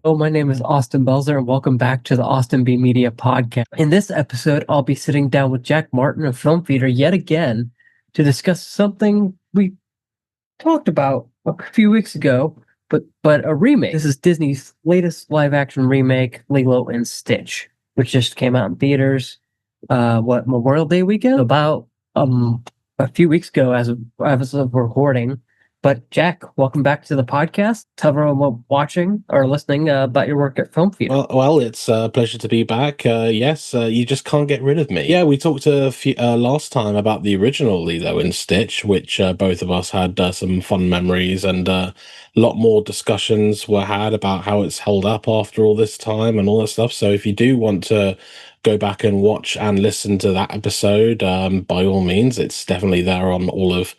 Oh, my name is Austin Belzer, and welcome back to the Austin B Media Podcast. In this episode, I'll be sitting down with Jack Martin of Film Feeder yet again to discuss something we talked about a few weeks ago, but a remake. This is Disney's latest live-action remake, Lilo and Stitch, which just came out in theaters. Memorial Day weekend? About a few weeks ago, as of recording. But Jack, welcome back to the podcast. Tell everyone watching or listening about your work at Film Feeder. Well, it's a pleasure to be back. Yes, you just can't get rid of me. Yeah, we talked last time about the original Lilo and Stitch, which both of us had some fun memories, and a lot more discussions were had about how it's held up after all this time and all that stuff. So if you do want to go back and watch and listen to that episode, by all means, it's definitely there on all of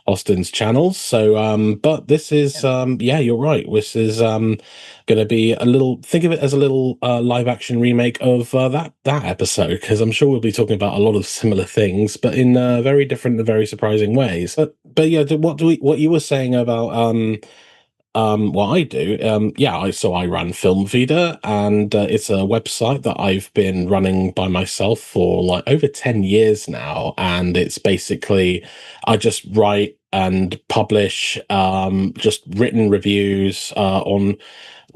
Austin's channels. So, but this is, yeah, you're right. This is going to be a little. Think of it as a little live action remake of that episode, because I'm sure we'll be talking about a lot of similar things, but in very different and very surprising ways. But yeah, what you were saying about what I do, yeah, I run Film Feeder, and it's a website that I've been running by myself for like over 10 years now, and it's basically I just write and publish just written reviews on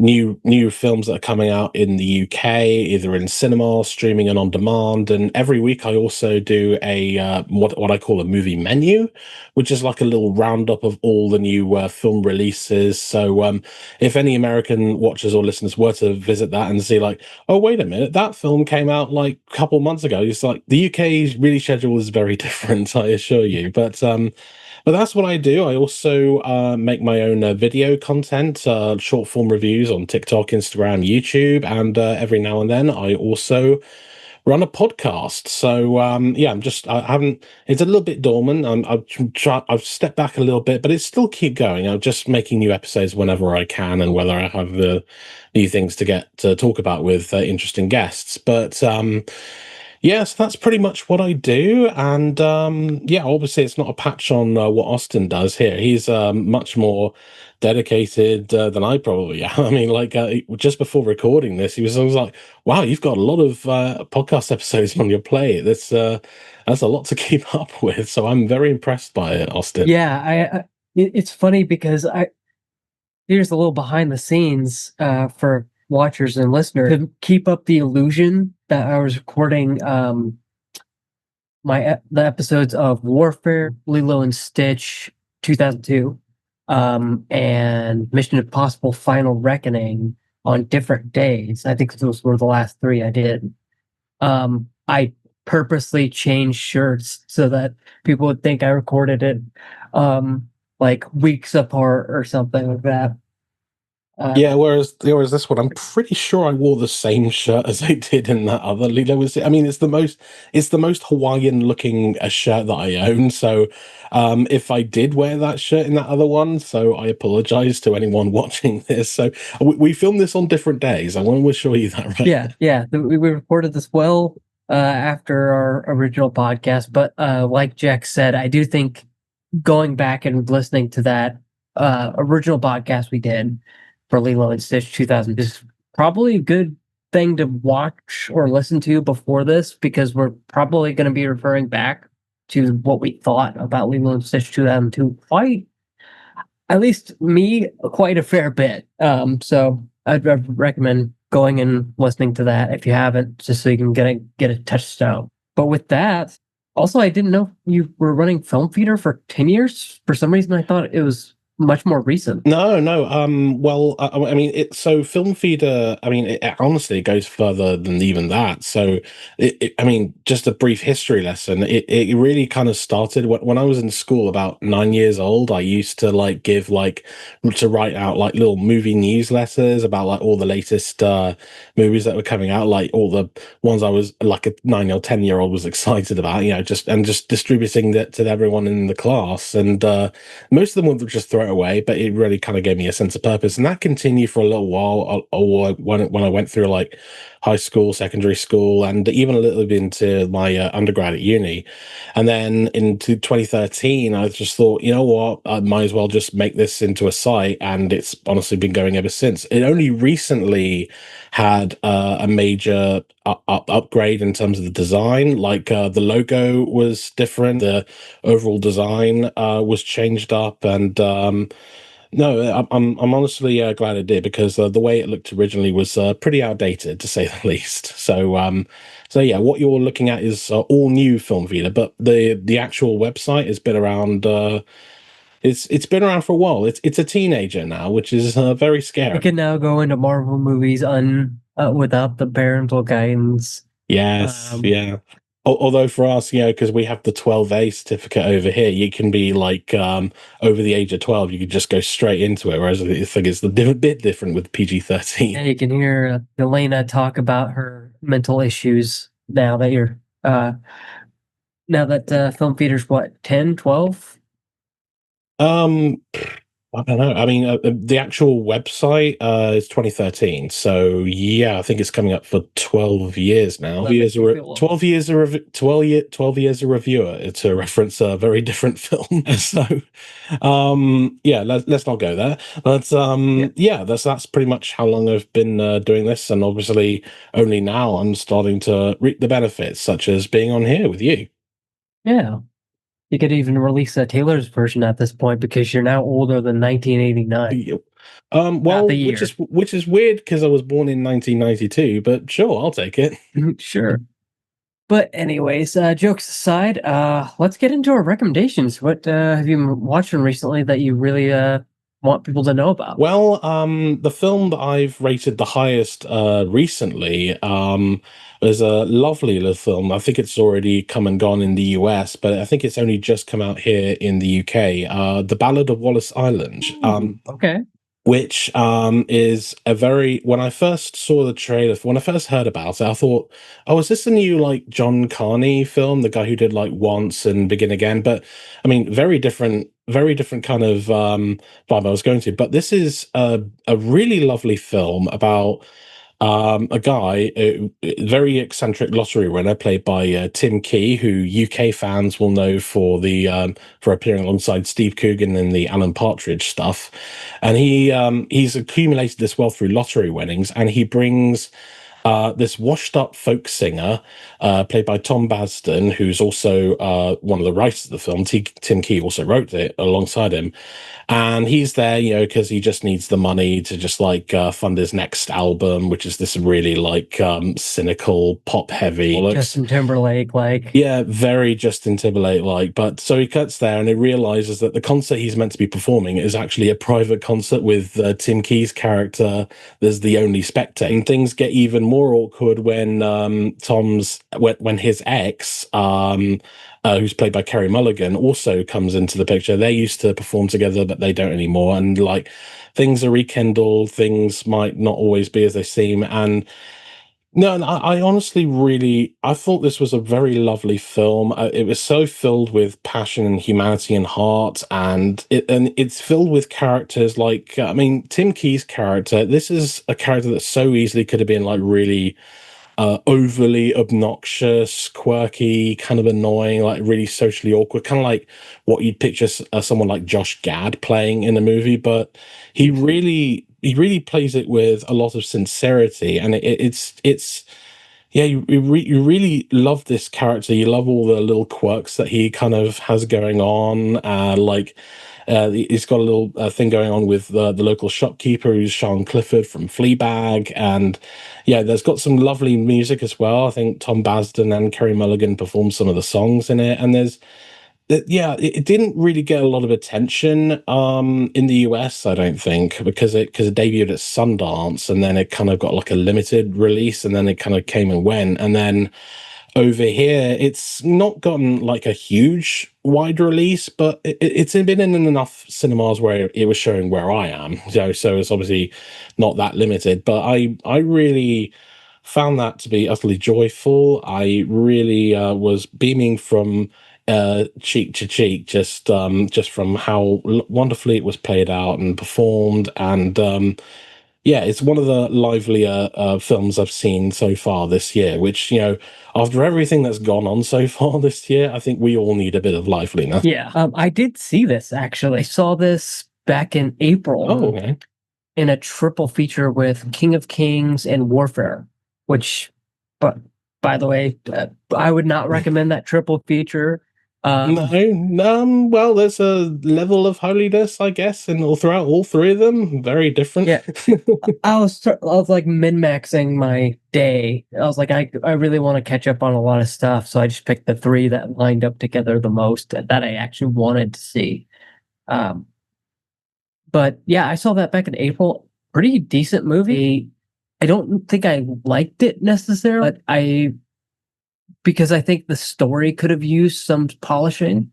new films that are coming out in the UK, either in cinema, streaming, and on demand. And every week I also do a what I call a movie menu, which is like a little roundup of all the new film releases. So if any American watchers or listeners were to visit that and see like, oh wait a minute, that film came out like a couple months ago, it's like the UK's really schedule is very different, I assure you. But that's what I do. I also make my own video content, short form reviews on TikTok, Instagram, YouTube, and every now and then I also run a podcast. So yeah, I haven't. It's a little bit dormant. I've stepped back a little bit, but it's still keep going. I'm just making new episodes whenever I can, and whether I have new things to get to talk about with interesting guests. But yes, that's pretty much what I do. And yeah, obviously, it's not a patch on what Austin does here. He's much more dedicated than I probably am. I mean, like just before recording this, I was like, "Wow, you've got a lot of podcast episodes on your plate. That's a lot to keep up with." So I'm very impressed by it, Austin. Yeah, it's funny because here's a little behind the scenes for watchers and listeners to keep up the illusion that I was recording the episodes of Warfare, Lilo and Stitch, 2002, and Mission Impossible: Final Reckoning on different days. I think those were the last three I did. I purposely changed shirts so that people would think I recorded it like weeks apart or something like that. Yeah, whereas this one, I'm pretty sure I wore the same shirt as I did in that other Lilo was. I mean, it's the most Hawaiian looking shirt that I own. So, if I did wear that shirt in that other one, so I apologize to anyone watching this. So we filmed this on different days. I want to assure you that, right? Yeah. We recorded this well after our original podcast, but like Jack said, I do think going back and listening to that original podcast we did for Lilo and Stitch 2000 is probably a good thing to watch or listen to before this, because we're probably going to be referring back to what we thought about Lilo and Stitch 2002 quite, at least me, quite a fair bit. So I'd recommend going and listening to that if you haven't, just so you can get a touchstone. But with that, also, I didn't know you were running Film Feeder for 10 years. For some reason, I thought it was much more recent. No. Well, I mean, so Film Feeder. I mean, honestly, it goes further than even that. So, I mean, just a brief history lesson. It really kind of started when I was in school, about 9 years old. I used to to write out like little movie newsletters about like all the latest movies that were coming out, like all the ones I was like a 9 or 10 year old was excited about. You know, just distributing that to everyone in the class, and most of them were just thrown straight away, but it really kind of gave me a sense of purpose, and that continued for a little while. Or when I went through like high school, secondary school, and even a little bit into my undergrad at uni. And then into 2013, I just thought, you know what, I might as well just make this into a site, and it's honestly been going ever since. It only recently had a major upgrade in terms of the design. Like the logo was different, the overall design was changed up, and no, I'm honestly glad it did, because the way it looked originally was pretty outdated, to say the least. So yeah, what you're looking at is all new Film Vita, but the actual website has been around. It's been around for a while. It's a teenager now, which is very scary. It can now go into Marvel movies without the parental guidance. Yes, Um, yeah. Although for us, because we have the 12A certificate over here, you can be like over the age of 12, you could just go straight into it. Whereas I think it's a bit different with PG-13. and you can hear Elena talk about her mental issues now that you're now that film theater's what, 10, 12? Um, I don't know. I mean, the actual website is 2013, so yeah, I think it's coming up for 12 years now. That makes me feel old. 12 years 12 years a reviewer to reference a very different film. So, yeah, let's not go there. But yeah, that's pretty much how long I've been doing this, and obviously only now I'm starting to reap the benefits, such as being on here with you. Yeah. You could even release a Taylor's version at this point because you're now older than 1989. Yep. Not Well, the which year. is weird because I was born in 1992, but sure, I'll take it. Sure. But anyways, jokes aside, let's get into our recommendations. What have you been watching recently that you really want people to know about? Well, the film that I've rated the highest recently is a lovely little film. I think it's already come and gone in the US, but I think it's only just come out here in the UK. The Ballad of Wallis Island. Okay. Which is a very, when I first saw the trailer, when I first heard about it, I thought, oh, is this the new like John Carney film, the guy who did like Once and Begin Again? But I mean, very different kind of vibe I was going to. But this is a really lovely film about a guy, a very eccentric lottery winner, played by Tim Key, who UK fans will know for the for appearing alongside Steve Coogan in the Alan Partridge stuff. And he's accumulated this wealth through lottery winnings, and he brings this washed-up folk singer, played by Tom Basden, who's also one of the writers of the film. Tim Key also wrote it alongside him, and he's there, because he just needs the money to just like fund his next album, which is this really like cynical, pop-heavy. Justin Timberlake, like. Yeah, very Justin Timberlake like. But so he cuts there and he realizes that the concert he's meant to be performing is actually a private concert with Tim Key's character as the only spectator. And things get even more awkward when when his ex, who's played by Kerry Mulligan, also comes into the picture. They used to perform together, but they don't anymore. And like things are rekindled, things might not always be as they seem. And no, and I honestly really, I thought this was a very lovely film. It was so filled with passion and humanity and heart, and it's filled with characters like, I mean, Tim Key's character. This is a character that so easily could have been like really overly obnoxious, quirky, kind of annoying, like really socially awkward, kind of like what you'd picture someone like Josh Gad playing in a movie. But he really plays it with a lot of sincerity, and it's yeah, you really love this character. You love all the little quirks that he kind of has going on. He's got a little thing going on with the local shopkeeper, who's Sean Clifford from Fleabag, and yeah, there's got some lovely music as well. I think Tom Basden and Kerry Mulligan performed some of the songs in it, and yeah, it didn't really get a lot of attention in the US, I don't think, because it debuted at Sundance, and then it kind of got like a limited release, and then it kind of came and went. And then over here, it's not gotten like a huge wide release, but it's been in enough cinemas where it was showing where I am. So it's obviously not that limited. But I really found that to be utterly joyful. I really was beaming from cheek to cheek, just from how wonderfully it was played out and performed, and yeah, it's one of the livelier films I've seen so far this year. Which, after everything that's gone on so far this year, I think we all need a bit of liveliness. Yeah, I did see this actually. I saw this back in April. Oh, okay. In a triple feature with King of Kings and Warfare, which, but by the way, I would not recommend that triple feature. No, well, there's a level of holiness, I guess, and all throughout all three of them, very different. Yeah. I was like min-maxing my day. I was like, I really want to catch up on a lot of stuff, so I just picked the three that lined up together the most that I actually wanted to see. But yeah, I saw that back in April. Pretty decent movie. I don't think I liked it necessarily, but because I think the story could have used some polishing,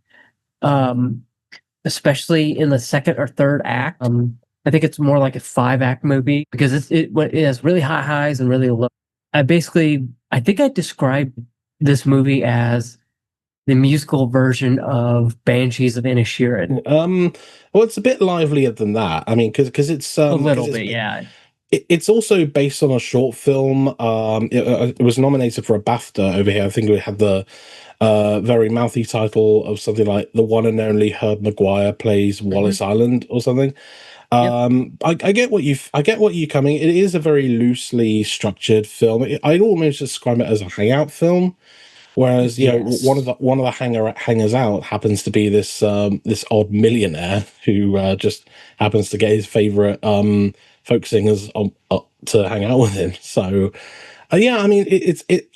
especially in the second or third act. I think it's more like a 5-act movie because it has really high highs and really low. I think I described this movie as the musical version of Banshees of Inisherin. Well, it's a bit livelier than that. I mean, because it's A little bit, yeah. It's also based on a short film. It was nominated for a BAFTA over here. I think it had the very mouthy title of something like "The One and Only Herb Maguire Plays Wallis Island" or something. I get what you're coming. It is a very loosely structured film. I'd almost describe it as a hangout film. Whereas, Yes. one of the hangers out happens to be this odd millionaire who just happens to get his favorite folk singers to hang out with him. So, yeah, I mean,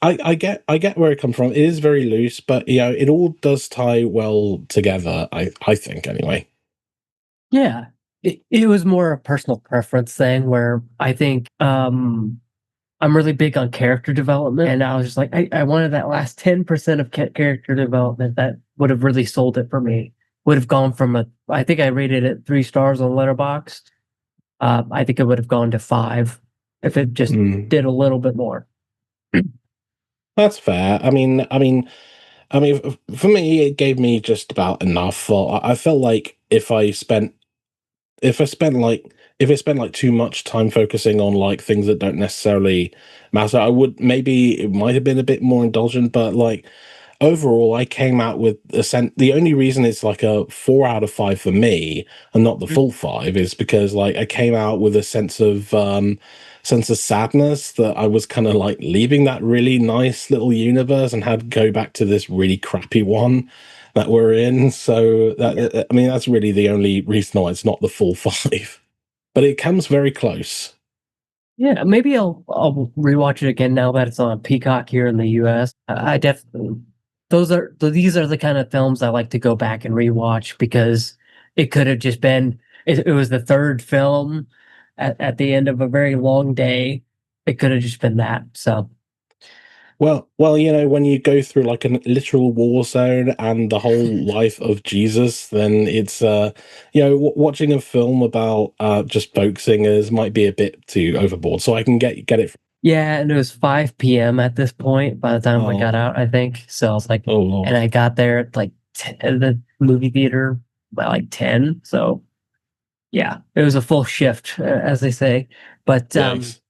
I get where it comes from. It is very loose, but it all does tie well together. I think anyway. Yeah. It was more a personal preference thing where I think I'm really big on character development, and I was just like, I wanted that last 10% of character development that would have really sold it for me. Would have gone from I think I rated it 3 stars on Letterboxd. I think it would have gone to 5 if it just did a little bit more. That's fair. For me, it gave me just about enough. I felt like if I spent like too much time focusing on like things that don't necessarily matter, maybe it might have been a bit more indulgent, but like overall I came out with the only reason it's like a 4 out of 5 for me and not the full 5 is because like I came out with a sense of sadness that I was kind of like leaving that really nice little universe and had to go back to this really crappy one that we're in. So that's really the only reason why it's not the full 5, but it comes very close. Yeah, maybe I'll rewatch it again now that it's on Peacock here in the US. I definitely these are the kind of films I like to go back and rewatch because it could have just been it was the third film at the end of a very long day. It could have just been that. So Well, when you go through like a literal war zone and the whole life of Jesus, then it's watching a film about just folk singers might be a bit too overboard. So I can get it. yeah, and it was 5 p.m. at this point by the time I got out, I think. So I was like, oh Lord. And I got there at like the movie theater by like 10. So yeah, it was a full shift, as they say. But Nice.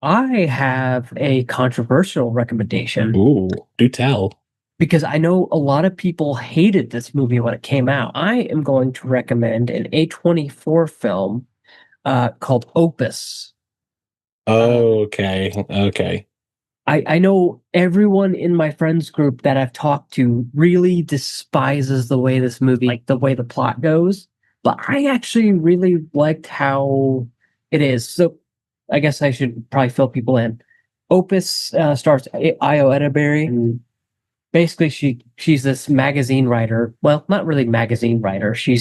I have a controversial recommendation. Ooh, do tell. Because I know a lot of people hated this movie when it came out. I am going to recommend an A24 film called Opus. Okay. I know everyone in my friends group that I've talked to really despises the way this movie, like the way the plot goes. But I actually really liked how it is. So I guess I should probably fill people in. Opus stars Io Edeberry, and basically she's this magazine writer. Well, not really magazine writer. She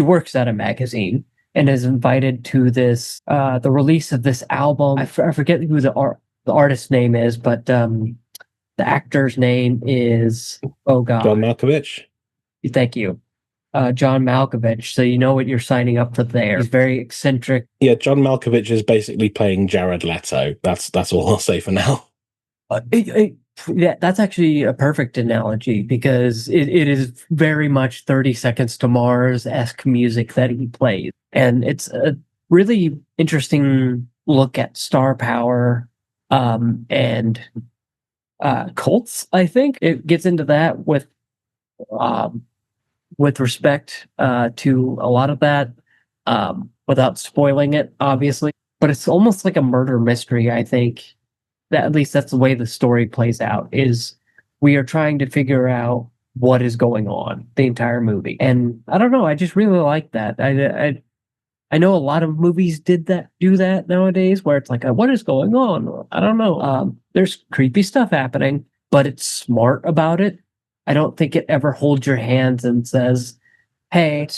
works at a magazine and is invited to this the release of this album. I forget who the artist's name is, but the actor's name is John Malkovich. Thank you. John Malkovich. So you know what you're signing up for there. He's very eccentric. Yeah, John Malkovich is basically playing Jared Leto. That's all I'll say for now. Yeah, that's actually a perfect analogy because it is very much 30 Seconds to Mars-esque music that he plays. And it's a really interesting look at star power and cults, I think. It gets into that um, with respect to a lot of that without spoiling it, obviously. But it's almost like a murder mystery, I think, that at least that's the way the story plays out is we are trying to figure out what is going on the entire movie. And I don't know, I just really like that. I know a lot of movies do that nowadays where it's like what is going on? I don't know. There's creepy stuff happening, but it's smart about it. I don't think it ever holds your hands and says, "Hey,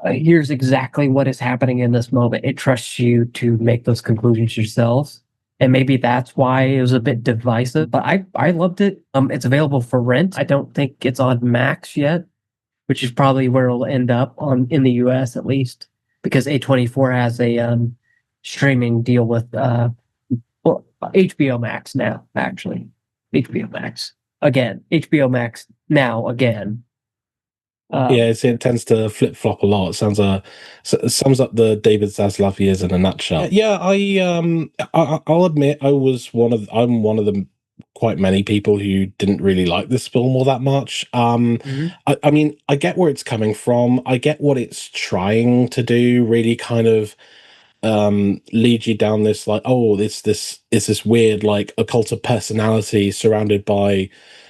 here's exactly what is happening in this moment." It trusts you to make those conclusions yourselves. And maybe that's why it was a bit divisive, but I loved it. It's available for rent. I don't think it's on Max yet, which is probably where it'll end up on in the US at least, because A24 has a streaming deal with well, HBO Max now, actually. HBO Max. Again. HBO Max now again. Yeah, it tends to flip flop a lot. Sums up the David Zaslav years in a nutshell. Yeah, I'll admit I'm one of the quite many people who didn't really like this film all that much. Mhm. I mean, I get where it's coming from. I get what it's trying to do. Really, kind of lead you down this like, oh, this is this weird like occult of personality surrounded by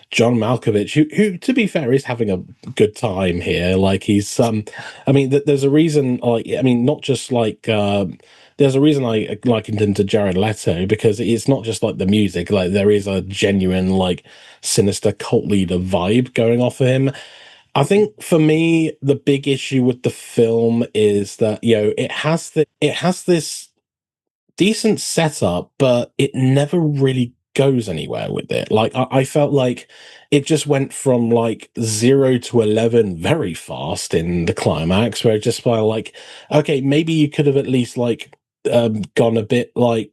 John Malkovich, who to be fair is having a good time here. Like he's I mean there's a reason, like, I mean, not just like there's a reason I likened him to Jared Leto, because it's not just like the music, like there is a genuine like sinister cult leader vibe going off of him. I think for me, the big issue with the film is that, you know, it has this decent setup, but it never really goes anywhere with it. Like I felt like it just went from like 0 to 11 very fast in the climax, where it just felt like, okay, maybe you could have at least like gone a bit like,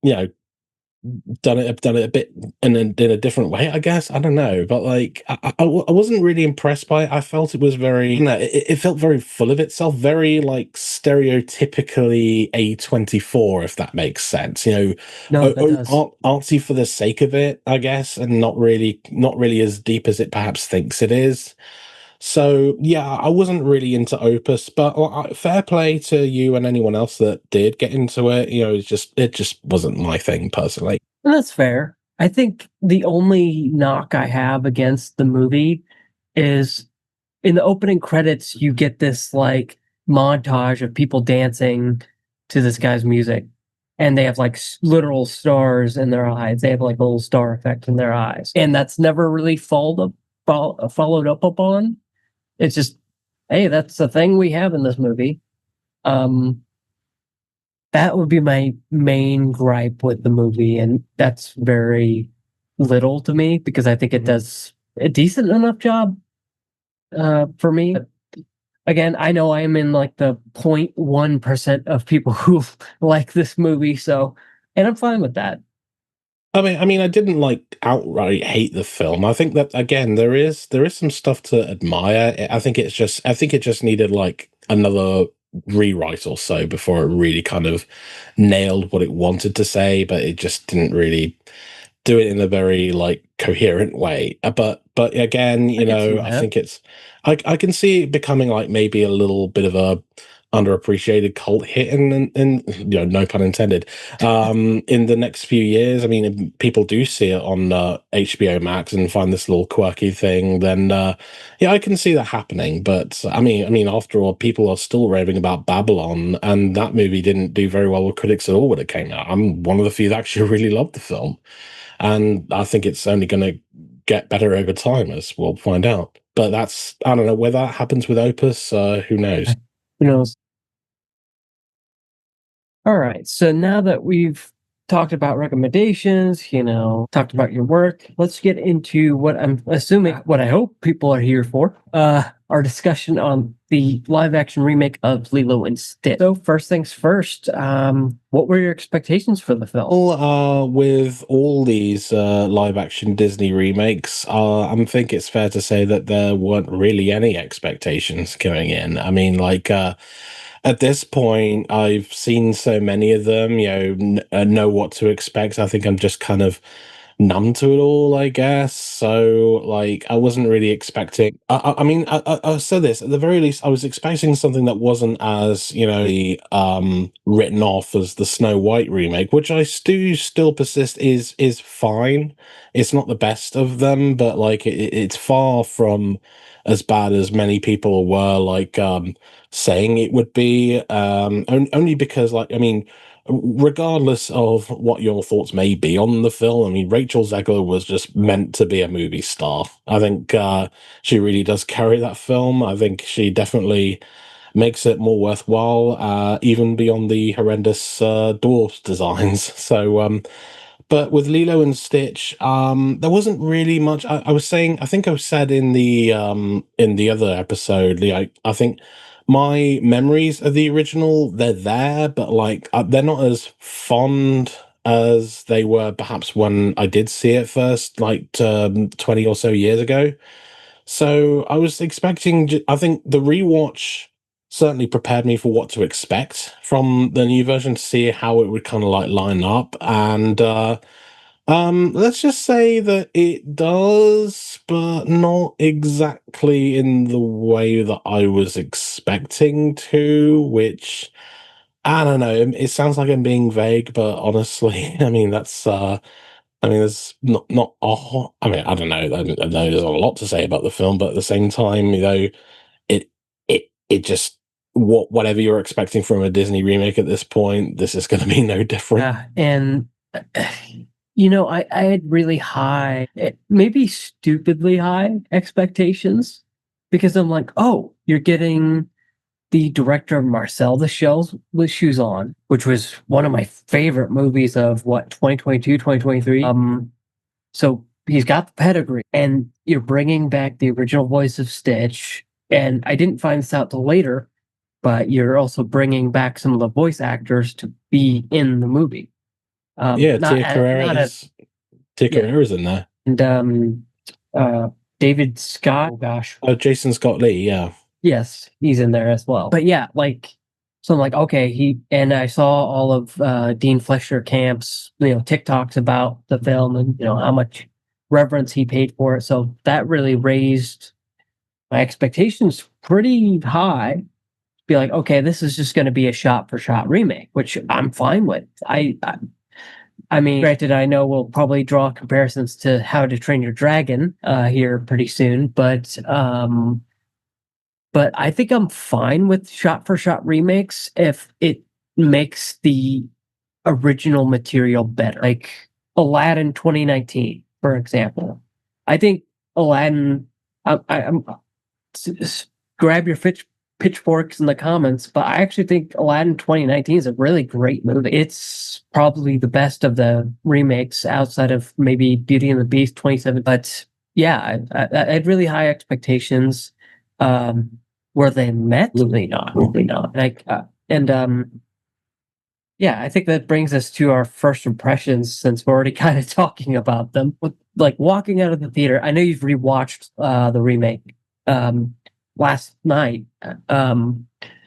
you know, done it a bit in a different way, I guess. I don't know, but like I wasn't really impressed by it. I felt it was very, no, it felt very full of itself, very like stereotypically A24, if that makes sense. You know, No, that does. artsy for the sake of it, I guess, and not really as deep as it perhaps thinks it is. So yeah, I wasn't really into Opus, but fair play to you and anyone else that did get into it. You know, it just wasn't my thing personally. And that's fair. I think the only knock I have against the movie is in the opening credits, you get this like montage of people dancing to this guy's music, and they have like literal stars in their eyes. They have like a little star effect in their eyes, and that's never really followed up upon. It's just, hey, that's the thing we have in this movie. Um, that would be my main gripe with the movie, and that's very little to me because I think it does a decent enough job for me. Again, I know I am in like the 0.1% of people who like this movie, so and I'm fine with that. I mean, I didn't like outright hate the film. I think that again, there is some stuff to admire. I think it just needed like another rewrite or so before it really kind of nailed what it wanted to say, but it just didn't really do it in a very like coherent way. But again, I you can see know, I that. think it's I can see it becoming like maybe a little bit of a underappreciated cult hit in you know, no pun intended, in the next few years. I mean, if people do see it on HBO Max and find this little quirky thing, then yeah, I can see that happening. But I mean, after all, people are still raving about Babylon, and that movie didn't do very well with critics at all when it came out. I'm one of the few that actually really loved the film, and I think it's only going to get better over time, as we'll find out. But that's, I don't know whether that happens with Opus. Who knows? Who knows? All right. So now that we've talked about recommendations, talked about your work. Let's get into what I'm assuming, what I hope people are here for, our discussion on the live action remake of Lilo and Stitch. So first things first, what were your expectations for the film? Well, with all these live action Disney remakes, I think it's fair to say that there weren't really any expectations going in. I mean, like, at this point, I've seen so many of them, know what to expect. I think I'm just kind of numb to it all, I guess. So, like, I wasn't really expecting. I mean, I'll say this at the very least. I was expecting something that wasn't as written off as the Snow White remake, which I do still persist is fine. It's not the best of them, but like it's far from as bad as many people were saying it would be. Only because, like, I mean, regardless of what your thoughts may be on the film, I mean, Rachel Zegler was just meant to be a movie star. I think she really does carry that film. I think she definitely makes it more worthwhile, even beyond the horrendous dwarf designs. So, but with Lilo and Stitch, there wasn't really much. I was saying, I think I said in the other episode, like, I think my memories of the original, they're there, but like they're not as fond as they were perhaps when I did see it first, like 20 or so years ago. So I was expecting, I think the rewatch certainly prepared me for what to expect from the new version to see how it would kind of like line up. And let's just say that it does, but not exactly in the way that I was expecting to, which I don't know. It sounds like I'm being vague, but honestly, I mean, I mean, there's not a I mean, I don't know. I know there's a lot to say about the film, but at the same time, it just whatever you're expecting from a Disney remake at this point, this is going to be no different. Yeah, and I had really high, maybe stupidly high expectations because I'm like, oh, you're getting the director of Marcel the Shells with Shoes On, which was one of my favorite movies of 2022, 2023. So he's got the pedigree, and you're bringing back the original voice of Stitch. And I didn't find this out till later, but you're also bringing back some of the voice actors to be in the movie. Yeah, Not not as Tia yeah, Carrera's in there. and uh, David Scott. Oh gosh, Oh, Jason Scott Lee. Yeah. yes, he's in there as well. But yeah, like, so I'm like, okay, and I saw all of Dean Flesher Camp's, TikToks about the film and how much reverence he paid for it. So that really raised my expectations pretty high. Be like, okay, this is just going to be a shot for shot remake, which I'm fine with. I mean, granted, I know we'll probably draw comparisons to How to Train Your Dragon here pretty soon, but I think I'm fine with shot for shot remakes if it makes the original material better. Like Aladdin 2019, for example. I think Aladdin, I'm grab your pitchforks in the comments, but I actually think Aladdin 2019 is a really great movie. It's probably the best of the remakes outside of maybe Beauty and the Beast 27. But yeah, I had really high expectations. Were they met? Absolutely not. Absolutely not. Yeah, I think that brings us to our first impressions since we're already kind of talking about them. Like walking out of the theater, I know you've rewatched the remake last night.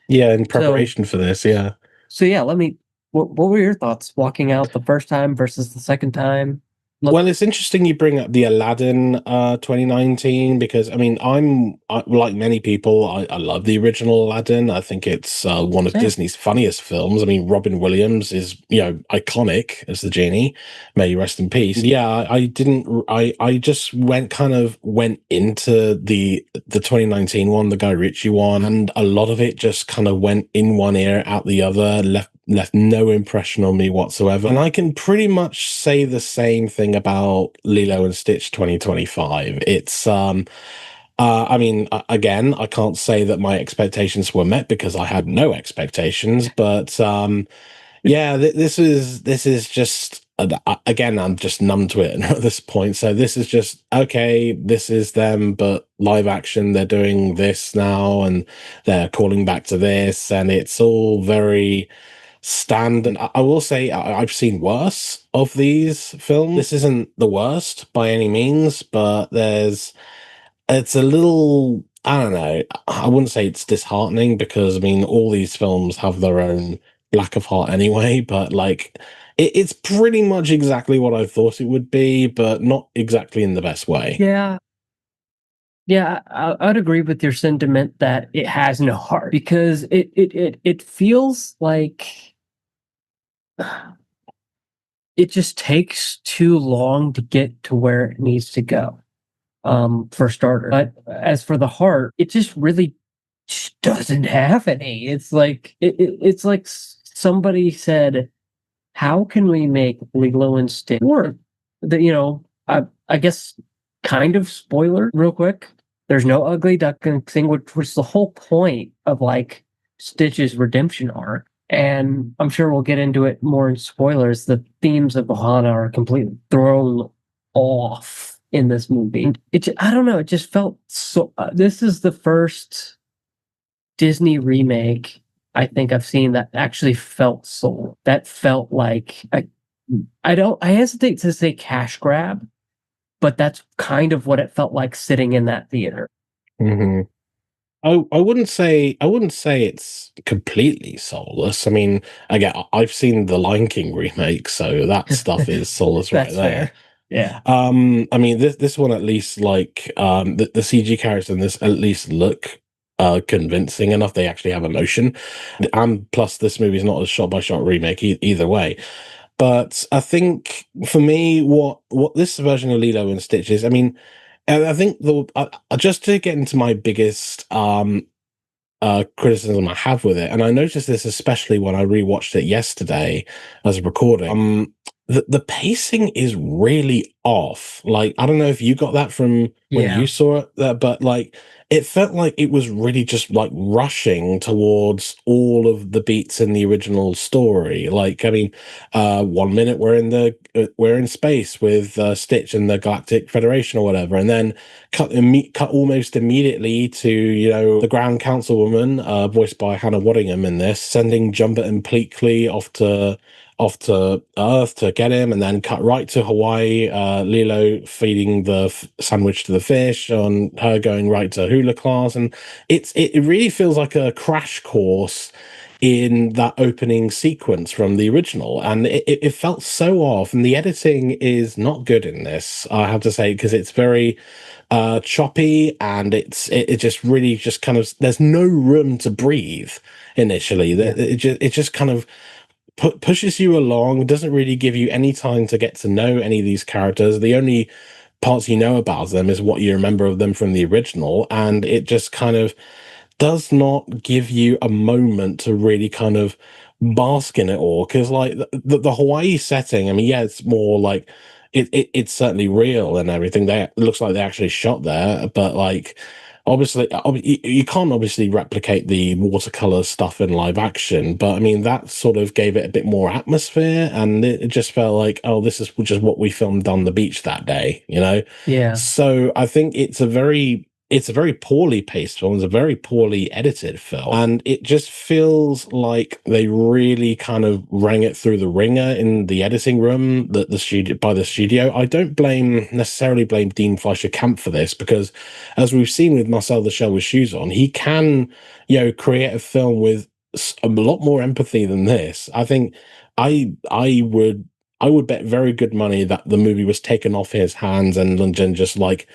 Yeah, in preparation for this, yeah. So yeah, what were your thoughts walking out the first time versus the second time? Well, it's interesting you bring up the Aladdin 2019 because I mean like many people, I love the original Aladdin. I think it's one of Disney's funniest films. I mean, Robin Williams is iconic as the genie. May he rest in peace. Yeah, I didn't. I just went into the 2019 one, the Guy Ritchie one, and a lot of it just kind of went in one ear out the other, left no impression on me whatsoever. And I can pretty much say the same thing about Lilo and Stitch 2025. It's I mean, again, I can't say that my expectations were met because I had no expectations, but Yeah, this is just again, I'm just numb to it at this point. So this is just okay. This is them, but live action. They're doing this now, and they're calling back to this, and it's all very standard. I will say I've seen worse of these films. This isn't the worst by any means, but it's a little, I don't know, I wouldn't say it's disheartening because I mean all these films have their own lack of heart anyway, but like it's pretty much exactly what I thought it would be, but not exactly in the best way. Yeah. Yeah, I'd agree with your sentiment that it has no heart because it feels like it just takes too long to get to where it needs to go. For starters. But as for the heart, it just really just doesn't have any. It's like it's like somebody said, "How can we make Lilo and Stitch work?" That I guess kind of spoiler real quick. There's no ugly duckling thing, which was the whole point of like Stitch's redemption arc. And I'm sure we'll get into it more in spoilers. The themes of Ohana are completely thrown off in this movie. I don't know. It just felt so. This is the first Disney remake I think I've seen that actually felt soul. That felt like I hesitate to say cash grab, but that's kind of what it felt like sitting in that theater. hmm I wouldn't say it's completely soulless. I mean, again, I've seen the Lion King remake, so that stuff is soulless right That's there. fair. Yeah. I mean, this one at least like the CG characters in this at least look convincing enough. They actually have emotion, and plus this movie is not a shot by shot remake either way. But I think for me, what this version of Lilo and Stitch is, I mean, I think the just to get into my biggest criticism I have with it, and I noticed this especially when I rewatched it yesterday as a recording. The pacing is really off. Like I don't know if you got that from when Yeah. you saw it, but like it felt like it was really just like rushing towards all of the beats in the original story. Like I mean, 1 minute we're in space with Stitch and the Galactic Federation or whatever, and then cut almost immediately to the Grand Councilwoman, voiced by Hannah Waddingham in this, sending Jumba and Pleakley off to Earth to get him, and then cut right to Hawaii. Lilo feeding the sandwich to the fish, on her going right to hula class, and it really feels like a crash course in that opening sequence from the original, and it felt so off, and the editing is not good in this, I have to say, because it's very choppy, and it just really just kind of, there's no room to breathe initially. It just kind of pushes you along, doesn't really give you any time to get to know any of these characters. The only parts you know about them is what you remember of them from the original, and it just kind of does not give you a moment to really kind of bask in it all. Because like the Hawaii setting, I mean, yeah, it's more like it's certainly real and everything. They, it looks like they actually shot there, but like obviously you can't obviously replicate the watercolor stuff in live action, but I mean that sort of gave it a bit more atmosphere, and it just felt like, oh, this is just what we filmed on the beach that day, you know. Yeah. So I think it's a very poorly paced film. It's a very poorly edited film, and it just feels like they really kind of rang it through the ringer in the editing room, the studio, by the studio. I don't necessarily blame Dean Fleischer Camp for this, because as we've seen with Marcel the Shell with Shoes On, he can create a film with a lot more empathy than this. I think I would bet very good money that the movie was taken off his hands and just like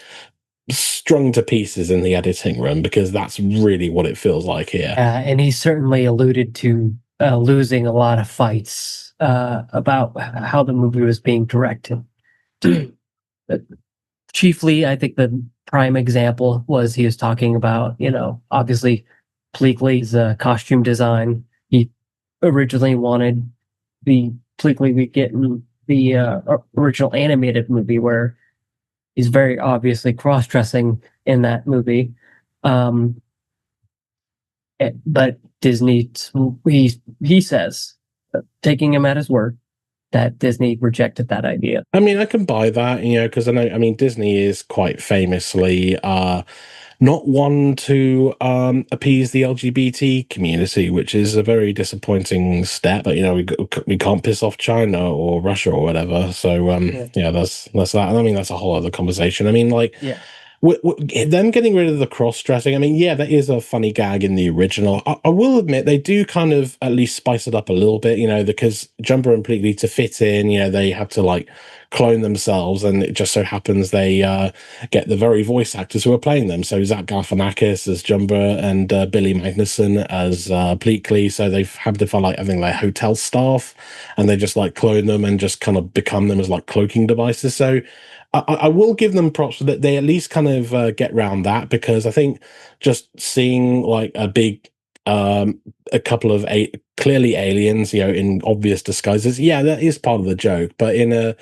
strung to pieces in the editing room, because that's really what it feels like here. And he certainly alluded to losing a lot of fights about how the movie was being directed. But chiefly, I think the prime example was he was talking about, obviously Pleakley's costume design. He originally wanted the Pleakley we get in the original animated movie, where he's very obviously cross-dressing in that movie. But Disney, he says taking him at his word that Disney rejected that idea. I mean, I can buy that, because I know, I mean, Disney is quite famously not one to appease the LGBT community, which is a very disappointing step. But we can't piss off China or Russia or whatever. So yeah, that's that. I mean, that's a whole other conversation. I mean, like, Yeah. them getting rid of the cross-dressing, I mean, yeah, that is a funny gag in the original. I will admit they do kind of at least spice it up a little bit, because Jumba and Pleakley, to fit in, they have to like clone themselves, and it just so happens they get the very voice actors who are playing them. So Zach Galifianakis as Jumba and Billy Magnussen as Pleakley. So they've had to find, like, I think, like hotel staff, and they just like clone them and just kind of become them as like cloaking devices. So I will give them props that they at least kind of get around that, because I think just seeing like a couple of clearly aliens, in obvious disguises, yeah, that is part of the joke. But in a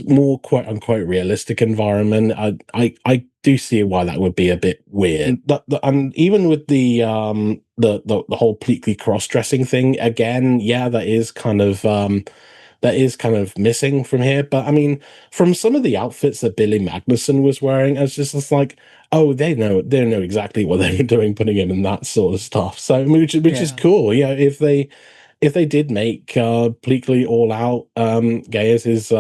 more quote unquote realistic environment, I do see why that would be a bit weird. And even with the whole Pleakley cross dressing thing, again, yeah, that is kind of missing from here. But I mean, from some of the outfits that Billy Magnussen was wearing, it's just like, oh, they know exactly what they were doing, putting him in that sort of stuff. So which is cool. Yeah, if they did make Pleakley all out gay as his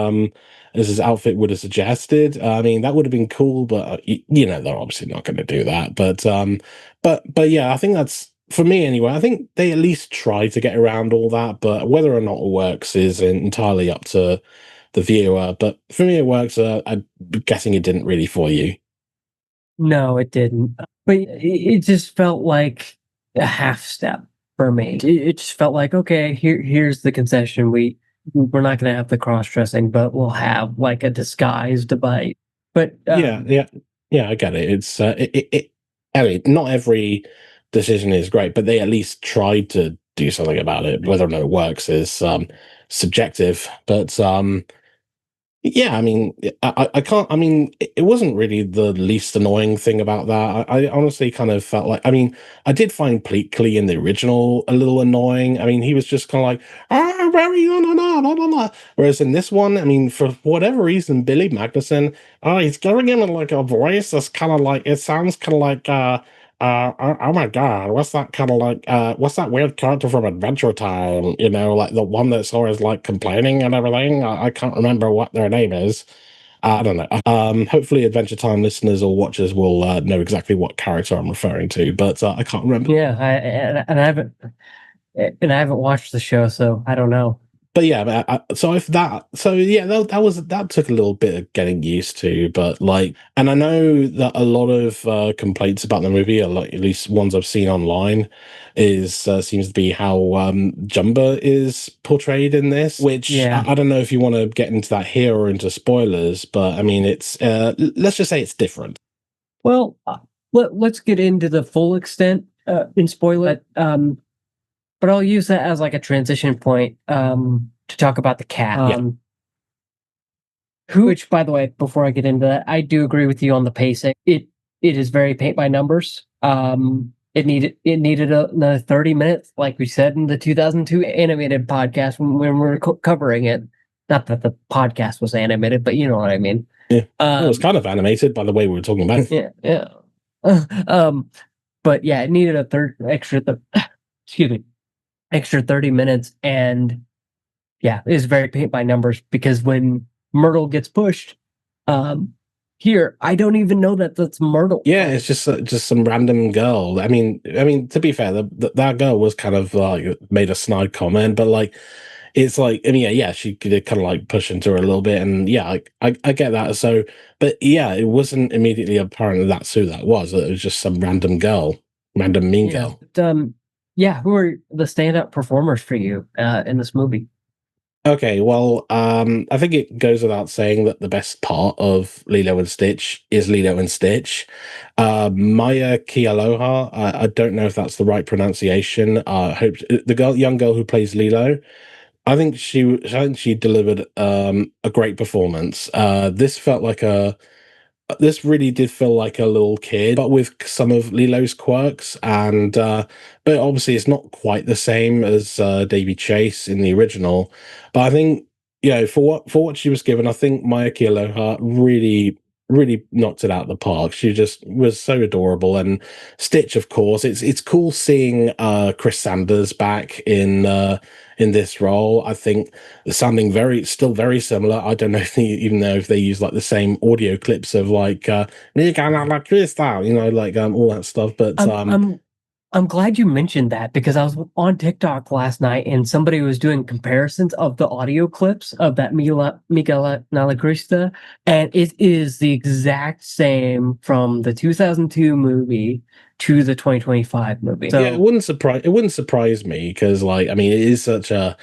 outfit would have suggested, I mean, that would have been cool. But they're obviously not going to do that. But yeah, I think that's, for me anyway, I think they at least try to get around all that, but whether or not it works is entirely up to the viewer. But for me, it works. I'm guessing it didn't really for you. No, it didn't. But it just felt like a half step for me. It just felt like, okay, here's the concession. We're not going to have the cross dressing, but we'll have like a disguised device. But Yeah, I get it. It's I mean, not every decision is great, but they at least tried to do something about it. Whether or not it works is subjective. But yeah, I mean, I can't. I mean, it wasn't really the least annoying thing about that. I honestly kind of felt like, I mean, I did find Pleakley in the original a little annoying. I mean, he was just kind of like, very, no, no, no, no, no, no. Whereas in this one, I mean, for whatever reason, Billy Magnussen, he's giving him like a voice that's kind of like, it sounds kind of like, oh my God, what's that kind of like, what's that weird character from Adventure Time? Like the one that's always like complaining and everything. I can't remember what their name is. I don't know. Hopefully Adventure Time listeners or watchers will know exactly what character I'm referring to, but I can't remember. yeah, I haven't watched the show, so I don't know. But yeah, that took a little bit of getting used to, but like, and I know that a lot of complaints about the movie, like at least ones I've seen online, is seems to be how Jumba is portrayed in this. Which I don't know if you want to get into that here or into spoilers, but I mean, it's let's just say it's different. Well, let's get into the full extent in spoiler. But I'll use that as like a transition point to talk about the cat. Which, by the way, before I get into that, I do agree with you on the pacing. It is very paint by numbers. It needed another 30 minutes, like we said in the 2002 animated podcast when we were covering it. Not that the podcast was animated, but you know what I mean. Yeah, it was kind of animated by the way we were talking about it. Yeah. But yeah, it needed a excuse me, extra 30 minutes, and yeah, it is very paint by numbers, because when Myrtle gets pushed, here I don't even know that that's Myrtle. Yeah, it's just some random girl. I mean, to be fair, that girl was kind of like made a snide comment, but like, it's like, I mean, yeah, she did kind of like push into her a little bit, and yeah, I get that. So, but yeah, it wasn't immediately apparent that that's who that was. It was just some random girl, random mean girl. Yeah, who are the standout performers for you in this movie? Okay, well, I think it goes without saying that the best part of Lilo and Stitch is Lilo and Stitch. Maya Kealoha, I don't know if that's the right pronunciation. I hope young girl who plays Lilo. I think she delivered a great performance. This felt like a this really did feel like a little kid, but with some of Lilo's quirks, and but obviously it's not quite the same as Davy Chase in the original. But I think, for what she was given, I think Maya Keough really knocked it out of the park. She just was so adorable, and Stitch, of course. It's cool seeing Chris Sanders back in this role. I think sounding still very similar. I don't know if even know if they use like the same audio clips of like like all that stuff. But I'm glad you mentioned that because I was on TikTok last night and somebody was doing comparisons of the audio clips of that Miguel Nalagrista, and it is the exact same from the 2002 movie to the 2025 movie. yeah, So it wouldn't surprise me because like I mean it is such a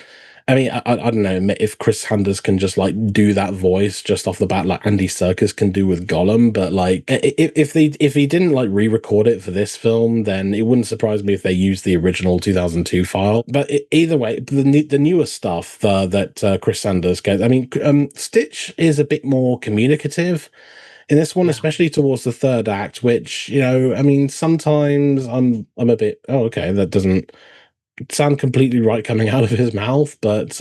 I don't know if Chris Sanders can just like do that voice just off the bat, like Andy Serkis can do with Gollum. But like, if he didn't like re-record it for this film, then it wouldn't surprise me if they used the original 2002 file. But either way, the newer stuff that Chris Sanders gets, I mean, Stitch is a bit more communicative in this one, yeah. especially towards the third act. Which I mean, sometimes I'm a bit, oh, okay, that doesn't sound completely right coming out of his mouth, but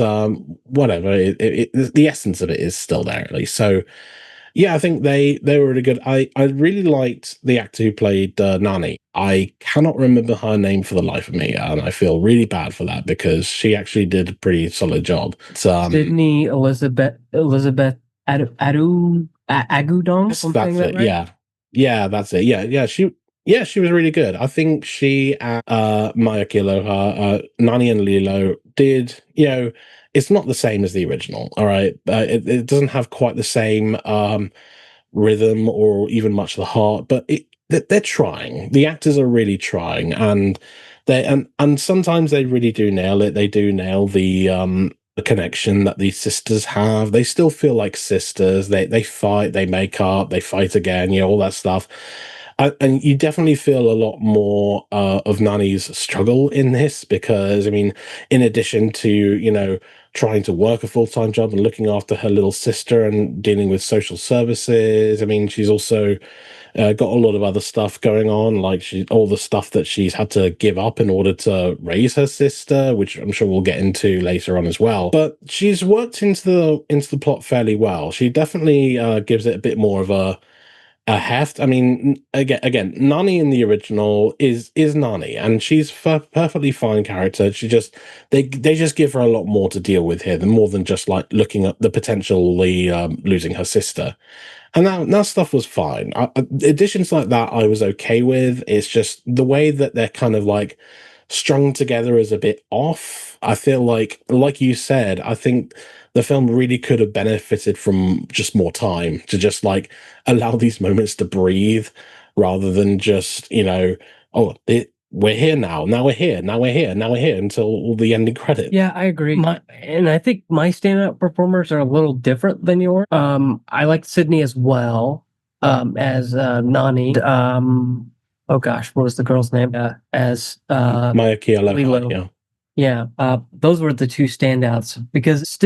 whatever. The essence of it is still there at least. So yeah, I think they were really good. I really liked the actor who played Nani. I cannot remember her name for the life of me, and I feel really bad for that because she actually did a pretty solid job. Sydney Elizabeth Agudong, if I'm saying That's that it. right. Yeah, that's it. She was really good. I think she and Maya Keough, Nani and Lilo did. It's not the same as the original. All right, it doesn't have quite the same rhythm or even much of the heart, but they're trying. The actors are really trying, and and sometimes they really do nail it. They do nail the connection that these sisters have. They still feel like sisters. They fight, they make up, they fight again, all that stuff. And you definitely feel a lot more of Nani's struggle in this because, I mean, in addition to, trying to work a full-time job and looking after her little sister and dealing with social services, I mean, she's also got a lot of other stuff going on, like all the stuff that she's had to give up in order to raise her sister, which I'm sure we'll get into later on as well. But she's worked into the plot fairly well. She definitely gives it a bit more of a heft. I mean, again, Nani in the original is Nani, and she's a perfectly fine character. They just give her a lot more to deal with here, than more than just like looking at the potentially losing her sister. And that stuff was fine. Additions like that I was okay with. It's just the way that they're kind of like strung together is a bit off. I feel like you said, I think the film really could have benefited from just more time to just like allow these moments to breathe rather than just, we're here now. Now we're here. Now we're here. Now we're here until all the ending credits. Yeah, I agree. And I think my standout performers are a little different than yours. I like Sydney as well, as Nani. Oh gosh, what was the girl's name? As Maya Keough, Lilo. yeah. Yeah, those were the two standouts because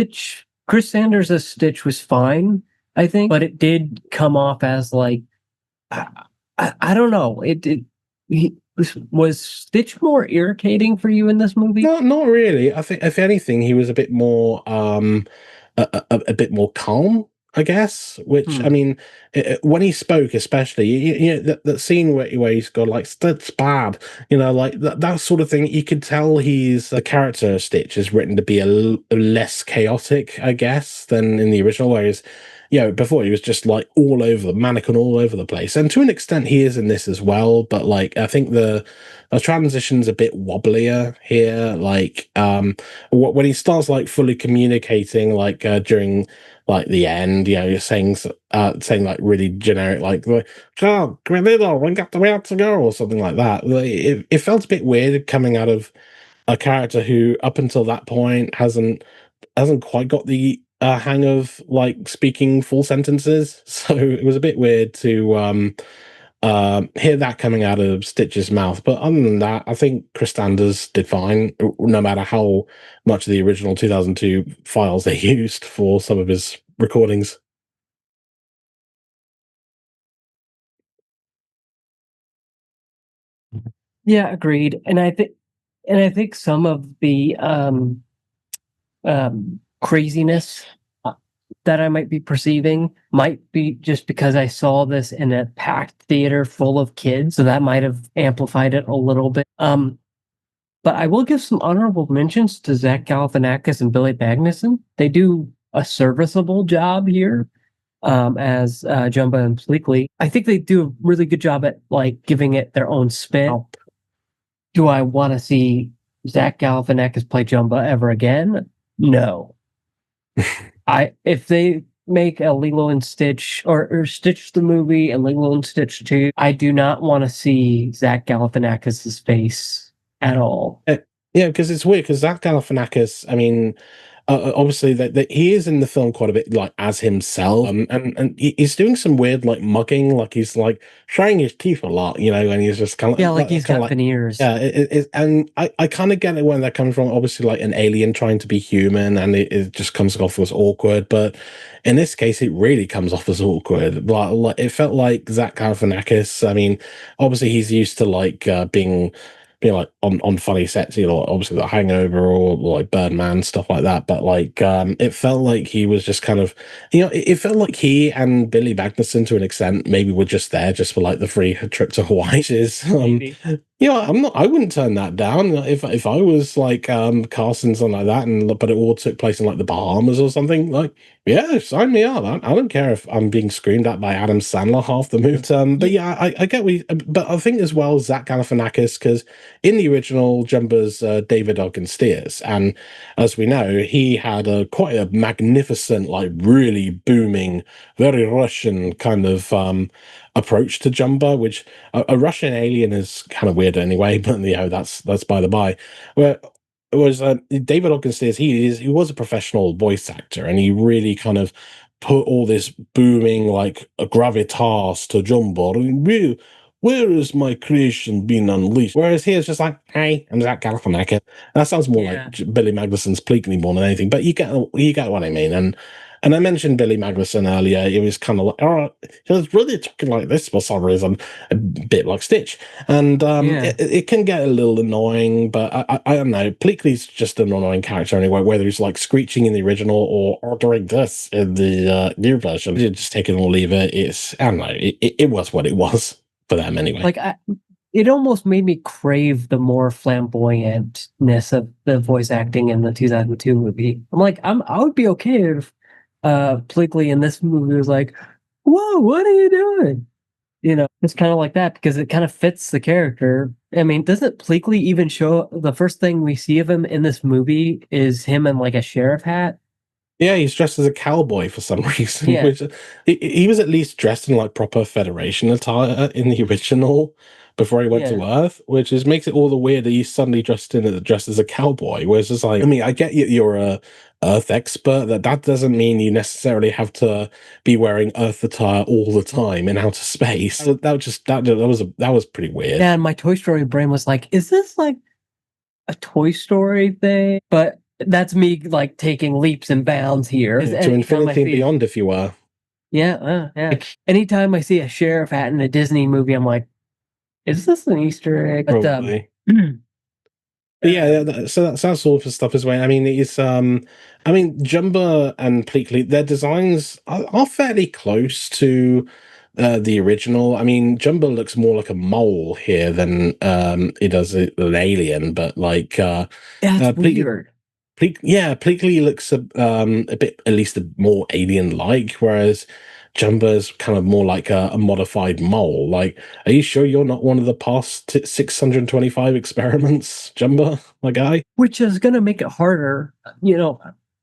Chris Sanders as Stitch was fine, I think, but it did come off as like I don't know. Was Stitch more irritating for you in this movie? Not really. I think if anything, he was a bit more a bit more calm, I guess. Which I mean, when he spoke, especially, that scene where he's got like that's bad, like that sort of thing. You could tell the character Stitch is written to be less chaotic, I guess, than in the original. Whereas, before he was just like all over the mannequin, all over the place, and to an extent he is in this as well. But like, I think the transition's a bit wobblier here. Like, when he starts like fully communicating, like during like the end, you're saying like really generic, like, "Oh, Grenada, we have to go," or something like that. Like, it felt a bit weird coming out of a character who, up until that point, hasn't quite got the hang of like speaking full sentences. So it was a bit weird to hear that coming out of Stitch's mouth. But other than that, I think Chris Sanders did fine, no matter how much of the original 2002 files they used for some of his recordings. Yeah, agreed. And I think some of the craziness that I might be perceiving might be just because I saw this in a packed theater full of kids, so that might have amplified it a little bit. But I will give some honorable mentions to Zach Galifianakis and Billy Magnussen. They do a serviceable job here as Jumba and Bleakley. I think they do a really good job at like giving it their own spin. Do I want to see Zach Galifianakis play Jumba ever again? No. If they make a Lilo and Stitch or Stitch the movie and Lilo and Stitch 2, I do not want to see Zach Galifianakis' face at all. Yeah, because it's weird because Zach Galifianakis, I mean, obviously that he is in the film quite a bit like as himself, and he's doing some weird like mugging, like he's like showing his teeth a lot, and he's just kind of Yeah, like he's got veneers. yeah, and I kind of get it when that comes from obviously like an alien trying to be human, and it just comes off as awkward, but in this case, it really comes off as awkward. Like it felt like Zach Galifianakis. I mean, obviously he's used to like being like on funny sets, obviously the Hangover or like Birdman, stuff like that. But like it felt like he was just kind of it felt like he and Billy Magnussen to an extent maybe were just there just for like the free trip to Hawaii, which is I wouldn't turn that down if I was like casting something like that, but it all took place in like the Bahamas or something. Like, yeah, sign me up. I don't care if I'm being screamed at by Adam Sandler half the movie. But yeah, I get but I think as well Zach Galifianakis, because in the original Jumba's David Ogden Steers, and as we know, he had quite a magnificent, like really booming, very Russian kind of approach to Jumba, which a Russian alien is kind of weird anyway, but that's by the by. Where it was David Ogden Steers, he was a professional voice actor, and he really kind of put all this booming like a gravitas to Jumbo. Where is my creation being unleashed? Whereas here it's just like, hey, I'm Zach Galifianakis. That sounds more like Billy Magnussen's Pleakley more than anything, but you get what I mean. And I mentioned Billy Magnussen earlier. It was kind of like, oh, he was really talking like this for some reason, a bit like Stitch. And it can get a little annoying, but I don't know. Pleakley's just an annoying character anyway, whether he's like screeching in the original or ordering this in the new version. You just take it or leave it. I don't know. It was what it was for them anyway. Like it almost made me crave the more flamboyantness of the voice acting in the 2002 movie. I'm like, I would be okay if Pleakley in this movie was like, "Whoa, what are you doing?" It's kind of like that because it kind of fits the character. I mean, doesn't Pleakley even show the first thing we see of him in this movie is him in like a sheriff hat? Yeah, he's dressed as a cowboy for some reason. Yeah. Which he was at least dressed in like proper Federation attire in the original before he went to Earth, which makes it all the weird that he's suddenly dressed as a cowboy. Whereas it's like, I mean, I get you're a Earth expert. That doesn't mean you necessarily have to be wearing Earth attire all the time in outer space. That was pretty weird. Yeah, and my Toy Story brain was like, is this like a Toy Story thing? But that's me like taking leaps and bounds here. To infinity and beyond, if you were. Yeah, yeah. Like, anytime I see a sheriff hat in a Disney movie, I'm like, is this an Easter egg? Probably. But yeah, so that's that sort of stuff as well. I mean, Jumba and Pleakley, their designs are fairly close to the original. I mean, Jumba looks more like a mole here than it does an alien, but like that's weird. Pleakley looks a bit at least more alien-like, whereas Jumba's kind of more like a modified mole. Like, are you sure you're not one of the past 625 experiments, Jumba, my guy? Which is going to make it harder.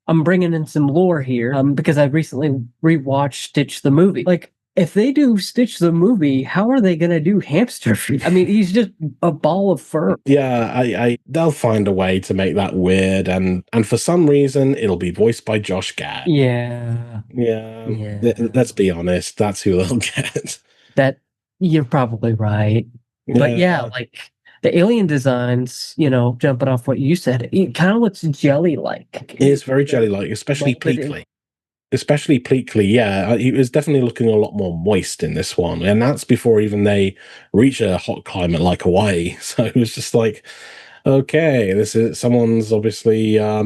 I'm bringing in some lore here because I recently rewatched Stitch the movie. Like, if they do Stitch the movie, how are they going to do Hamster? I mean, he's just a ball of fur. Yeah, they'll find a way to make that weird, and for some reason, it'll be voiced by Josh Gad. Yeah. Let's be honest, that's who they'll get. That you're probably right. But yeah, like the alien designs, jumping off what you said, it kind of looks jelly-like. It is very jelly-like, especially Pleakley. especially Pleakley, yeah, he was definitely looking a lot more moist in this one, and that's before even they reach a hot climate like Hawaii. So it was just like, okay, this is someone's obviously got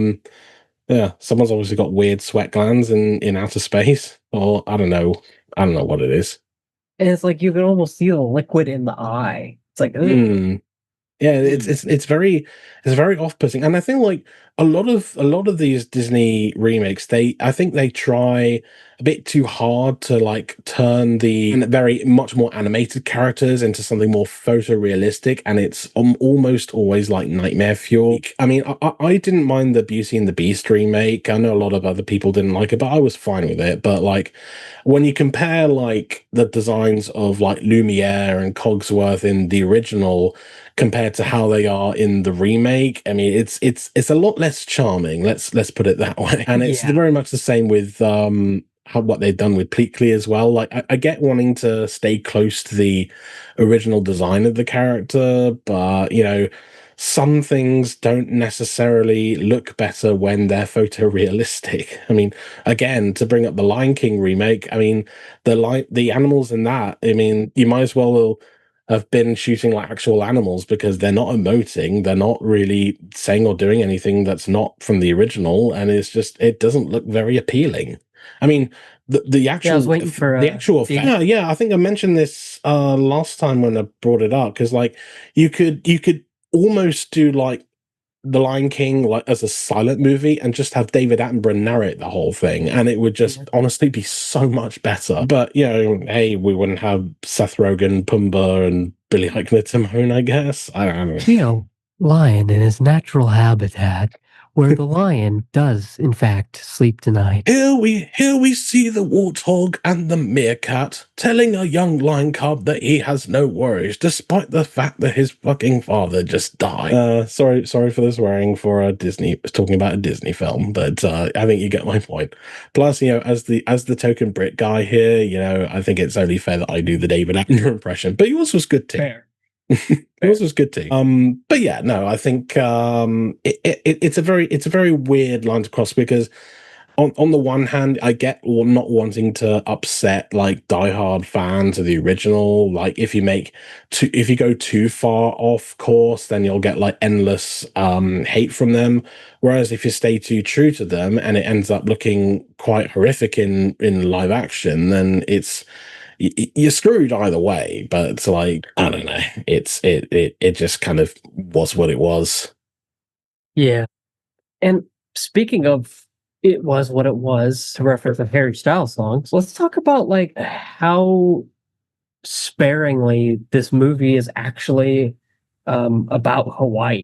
weird sweat glands in outer space, or I don't know what it is. And it's like you can almost see the liquid in the eye. It's like, ugh. Hmm. Yeah, it's very off-putting, and I think like a lot of these Disney remakes, I think they try a bit too hard to like turn the very much more animated characters into something more photorealistic, and it's almost always like nightmare fuel. I mean, I didn't mind the Beauty and the Beast remake. I know a lot of other people didn't like it, but I was fine with it. But like when you compare like the designs of like Lumiere and Cogsworth in the original compared to how they are in the remake, I mean, it's a lot less charming. Let's put it that way. And it's Yeah. very much the same with what they've done with Pleakley as well. Like I get wanting to stay close to the original design of the character, but you know, some things don't necessarily look better when they're photorealistic. I mean, again, to bring up the Lion King remake, I mean, the animals in that, I mean, you might as well have been shooting like actual animals because they're not emoting, they're not really saying or doing anything that's not from the original, and it doesn't look very appealing. I mean, Yeah, I was waiting for the actual the yeah, yeah, I think I mentioned this last time when I brought it up, because like you could almost do like the Lion King like as a silent movie and just have David Attenborough narrate the whole thing, and it would just honestly be so much better. But you know, hey, we wouldn't have Seth Rogen, Pumbaa, and Billy Eichner Timon, I guess. I don't know. you know, lion in his natural habitat, where the lion does, in fact, sleep tonight. Here we see the warthog and the meerkat telling a young lion cub that he has no worries, despite the fact that his fucking father just died. Sorry for the swearing for a Disney talking about a Disney film, but I think you get my point. Plus, you know, as the token Brit guy here, you know, I think it's only fair that I do the David Attenborough impression, but yours was good too. Fair. Yours was good too. But yeah, no, I think it's a very weird line to cross, because on the one hand, I get not wanting to upset like diehard fans of the original. Like if you go too far off course, then you'll get like endless hate from them. Whereas if you stay too true to them and it ends up looking quite horrific in live action, then you're screwed either way. But it's like, I don't know, it just kind of was what it was. Yeah. And speaking of it was what it was, to reference the Harry Styles songs, let's talk about like how sparingly this movie is actually about Hawaii.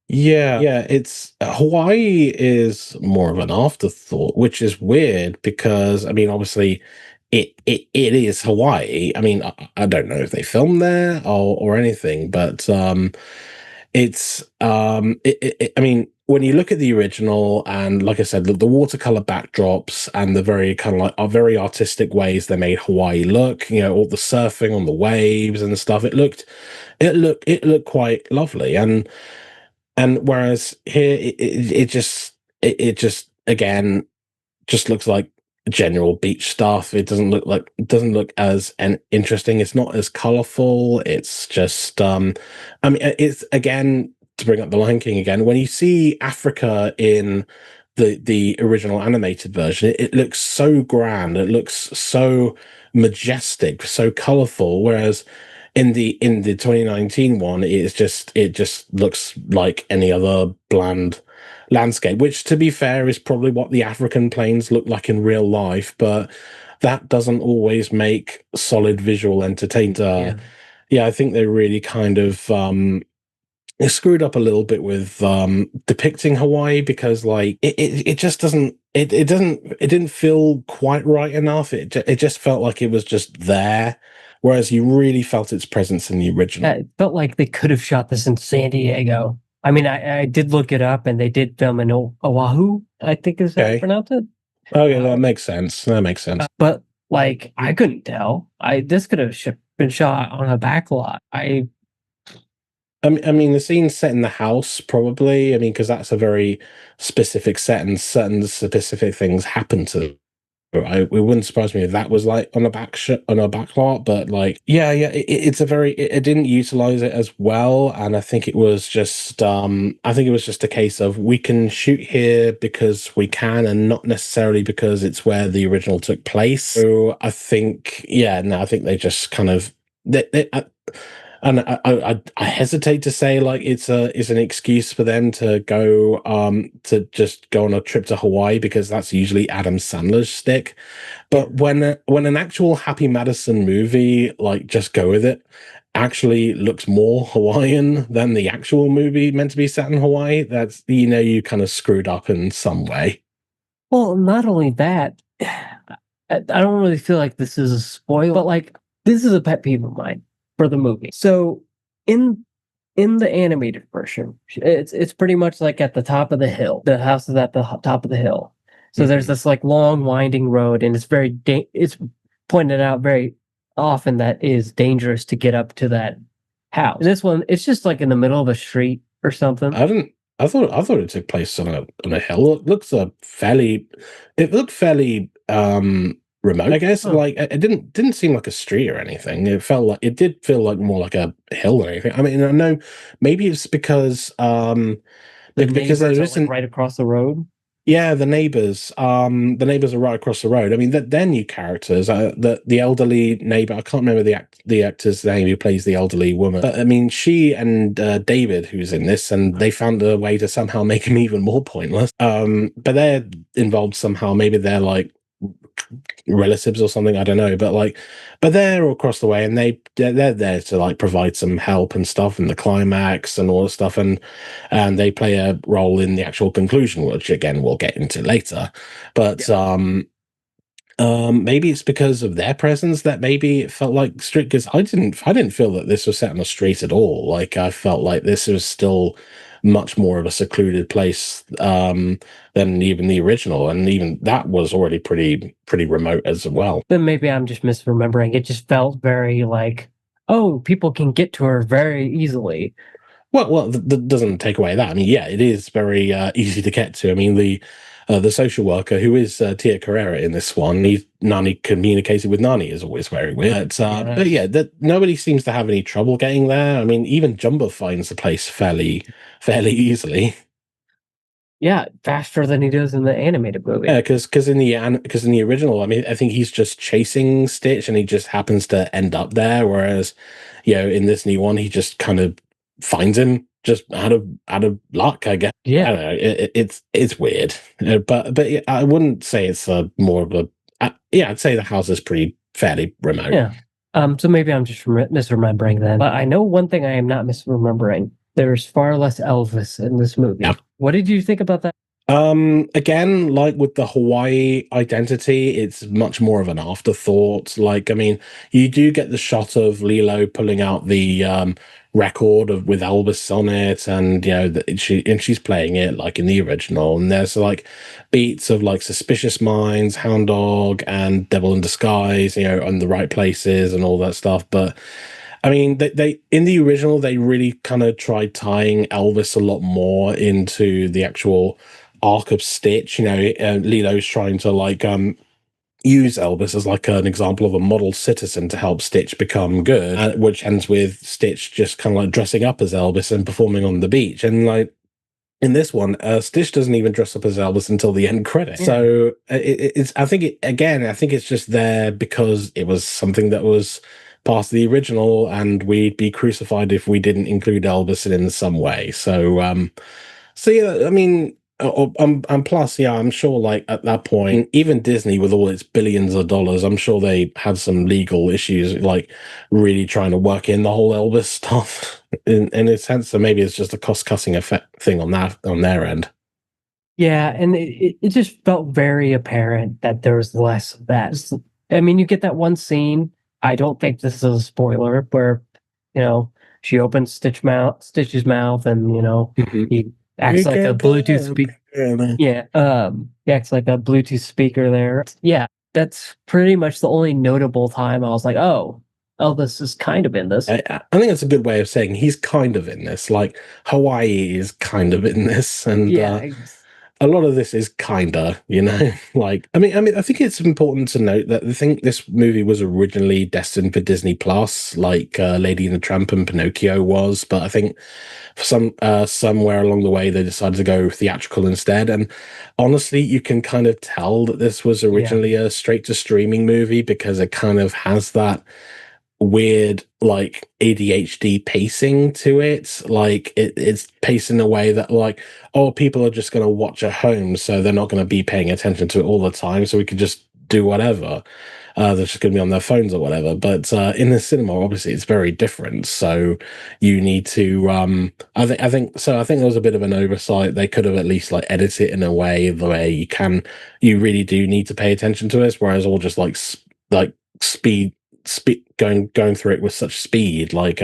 Yeah, it's Hawaii is more of an afterthought, which is weird because I mean, obviously, it is Hawaii. I mean, I don't know if they filmed there or anything, but I mean, when you look at the original, and like I said, the watercolor backdrops and the very kind of like are very artistic ways they made Hawaii look, you know, all the surfing on the waves and stuff, it looked quite lovely. And whereas here it just again just looks like general beach stuff. It doesn't look as interesting. It's not as colorful. It's just I mean, it's again, to bring up the Lion King again, when you see Africa in the original animated version, it looks so grand. It looks so majestic, so colorful. Whereas in the 2019 one, it just looks like any other bland landscape, which to be fair is probably what the African plains look like in real life, but that doesn't always make solid visual entertainment. Yeah, I think they really kind of it screwed up a little bit with depicting Hawaii, because like it just doesn't it didn't feel quite right enough. It just felt like it was just there, whereas you really felt its presence in the original. It felt like they could have shot this in San Diego. I mean, I did look it up, and they did film in Oahu, I think is how you Okay. pronounce it. Oh yeah, that makes sense. That makes sense. But like, I couldn't tell. This could have been shot on a back lot. I mean, the scene's set in the house, probably. I mean, because that's a very specific set, and certain specific things happen to. It wouldn't surprise me if that was like on a on a back lot, but like, yeah, it's a very. It didn't utilize it as well, and I think it was just. I think it was just a case of we can shoot here because we can, and not necessarily because it's where the original took place. So I think, yeah, no, I think they just kind of. And I hesitate to say like it's an excuse for them to go to just go on a trip to Hawaii, because that's usually Adam Sandler's stick. But when an actual Happy Madison movie, like Just Go With It, actually looks more Hawaiian than the actual movie meant to be set in Hawaii, that's, you kind of screwed up in some way. Well, not only that, I don't really feel like this is a spoiler, but like this is a pet peeve of mine for the movie. So in the animated version, it's pretty much like at the top of the hill. The house is at the top of the hill. So there's this like long winding road, and it's pointed out very often that it is dangerous to get up to that house. And this one, it's just like in the middle of a street or something. I thought it took place on a hill. It looked fairly remote, I guess. Huh. Like it didn't seem like a street or anything. It did feel like more like a hill or anything. I mean, I know maybe it's because The because neighbors there are like isn't. right across the road. Yeah, the neighbors are right across the road. I mean, they're new characters. The elderly neighbor, I can't remember the actor's name who plays the elderly woman, but I mean, she and David, who's in this, and they found a way to somehow make him even more pointless. But they're involved somehow. Maybe they're like relatives or something, I don't know, but they're all across the way, and they're there to like provide some help and stuff in the climax and all the stuff, and they play a role in the actual conclusion, which again we'll get into later. But maybe it's because of their presence that maybe it felt like street, because I didn't feel that this was set on a street at all. Like I felt like this was still much more of a secluded place than even the original, and even that was already pretty remote as well. Then maybe I'm just misremembering. It just felt very like, oh, people can get to her very easily. Well, that doesn't take away that. I mean, yeah, it is very easy to get to. I mean, the social worker who is Tia Carrera in this one, Nani communicated with Nani is always very weird. But yeah, that nobody seems to have any trouble getting there. I mean, even Jumba finds the place fairly easily. Yeah, faster than he does in the animated movie. Yeah, because in the original, I mean, I think he's just chasing Stitch, and he just happens to end up there. Whereas, in this new one, he just kind of finds him just out of luck, I guess. Yeah. I don't know. It's weird, but yeah, I wouldn't say it's more of a. Yeah, I'd say the house is fairly remote. Yeah. So maybe I'm just misremembering then. But I know one thing I am not misremembering. There's far less Elvis in this movie. Yeah. What did you think about that? Again, like with the Hawaii identity, it's much more of an afterthought. Like, I mean, you do get the shot of Lilo pulling out the record with Elvis on it, and she's playing it like in the original, and there's like beats of like Suspicious Minds, Hound Dog, and Devil in Disguise, on the right places and all that stuff. But I mean, they in the original, they really kind of tried tying Elvis a lot more into the actual arc of Stitch. Lilo's trying to like use Elvis as like an example of a model citizen to help Stitch become good, which ends with Stitch just kind of like dressing up as Elvis and performing on the beach. And like in this one, Stitch doesn't even dress up as Elvis until the end credits. Yeah. So it's I think it's just there because it was something that was part of the original, and we'd be crucified if we didn't include Elvis in some way. So yeah, I mean, and plus, yeah, I'm sure like at that point, even Disney with all its billions of dollars, I'm sure they had some legal issues, like really trying to work in the whole Elvis stuff in a sense. So maybe it's just a cost cutting effect thing on their end. Yeah, and it just felt very apparent that there was less of that. I mean, you get that one scene. I don't think this is a spoiler, where she opens Stitch's mouth, and he acts like a Bluetooth speaker. Yeah, he acts like a Bluetooth speaker there. Yeah, that's pretty much the only notable time I was like, oh, Elvis is kind of in this. I think that's a good way of saying he's kind of in this. Like Hawaii is kind of in this, and Yeah, a lot of this is kinda, like I think it's important to note that I think this movie was originally destined for Disney Plus, like Lady and the Tramp and Pinocchio was, but I think for somewhere along the way they decided to go theatrical instead. And honestly, you can kind of tell that this was originally a straight to streaming movie because it kind of has that weird like ADHD pacing to it. Like it's paced in a way that like, oh, people are just going to watch at home, so they're not going to be paying attention to it all the time, so we could just do whatever. They're just going to be on their phones or whatever. But in the cinema, obviously, it's very different. So you need to. I think there was a bit of an oversight. They could have at least like edited it in a way the way you really do need to pay attention to this. Whereas all just like speed going through it with such speed, like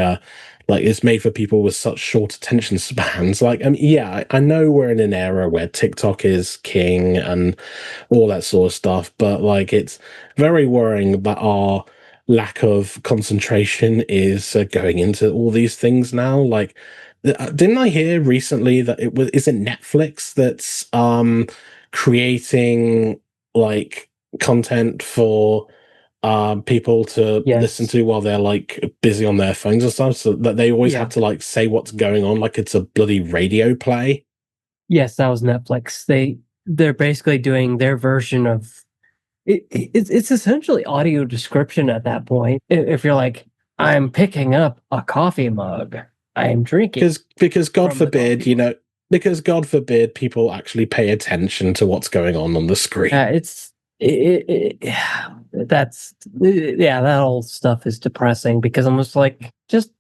it's made for people with such short attention spans. Like, yeah, I know we're in an era where TikTok is king and all that sort of stuff, but like it's very worrying that our lack of concentration is going into all these things now. Like, didn't I hear recently that is it Netflix that's creating like content for people to listen yes, to while they're like busy on their phones and stuff, so that they always yeah, have to like say what's going on like it's a bloody radio play. yes. That was Netflix. They're basically doing their version of it. It's essentially audio description at that point. If you're like, I'm picking up a coffee mug, I am drinking Because God from the forbid, coffee mug. because God forbid people actually pay attention to what's going on the screen. It's yeah, that's yeah, that whole stuff is depressing because I'm just like, just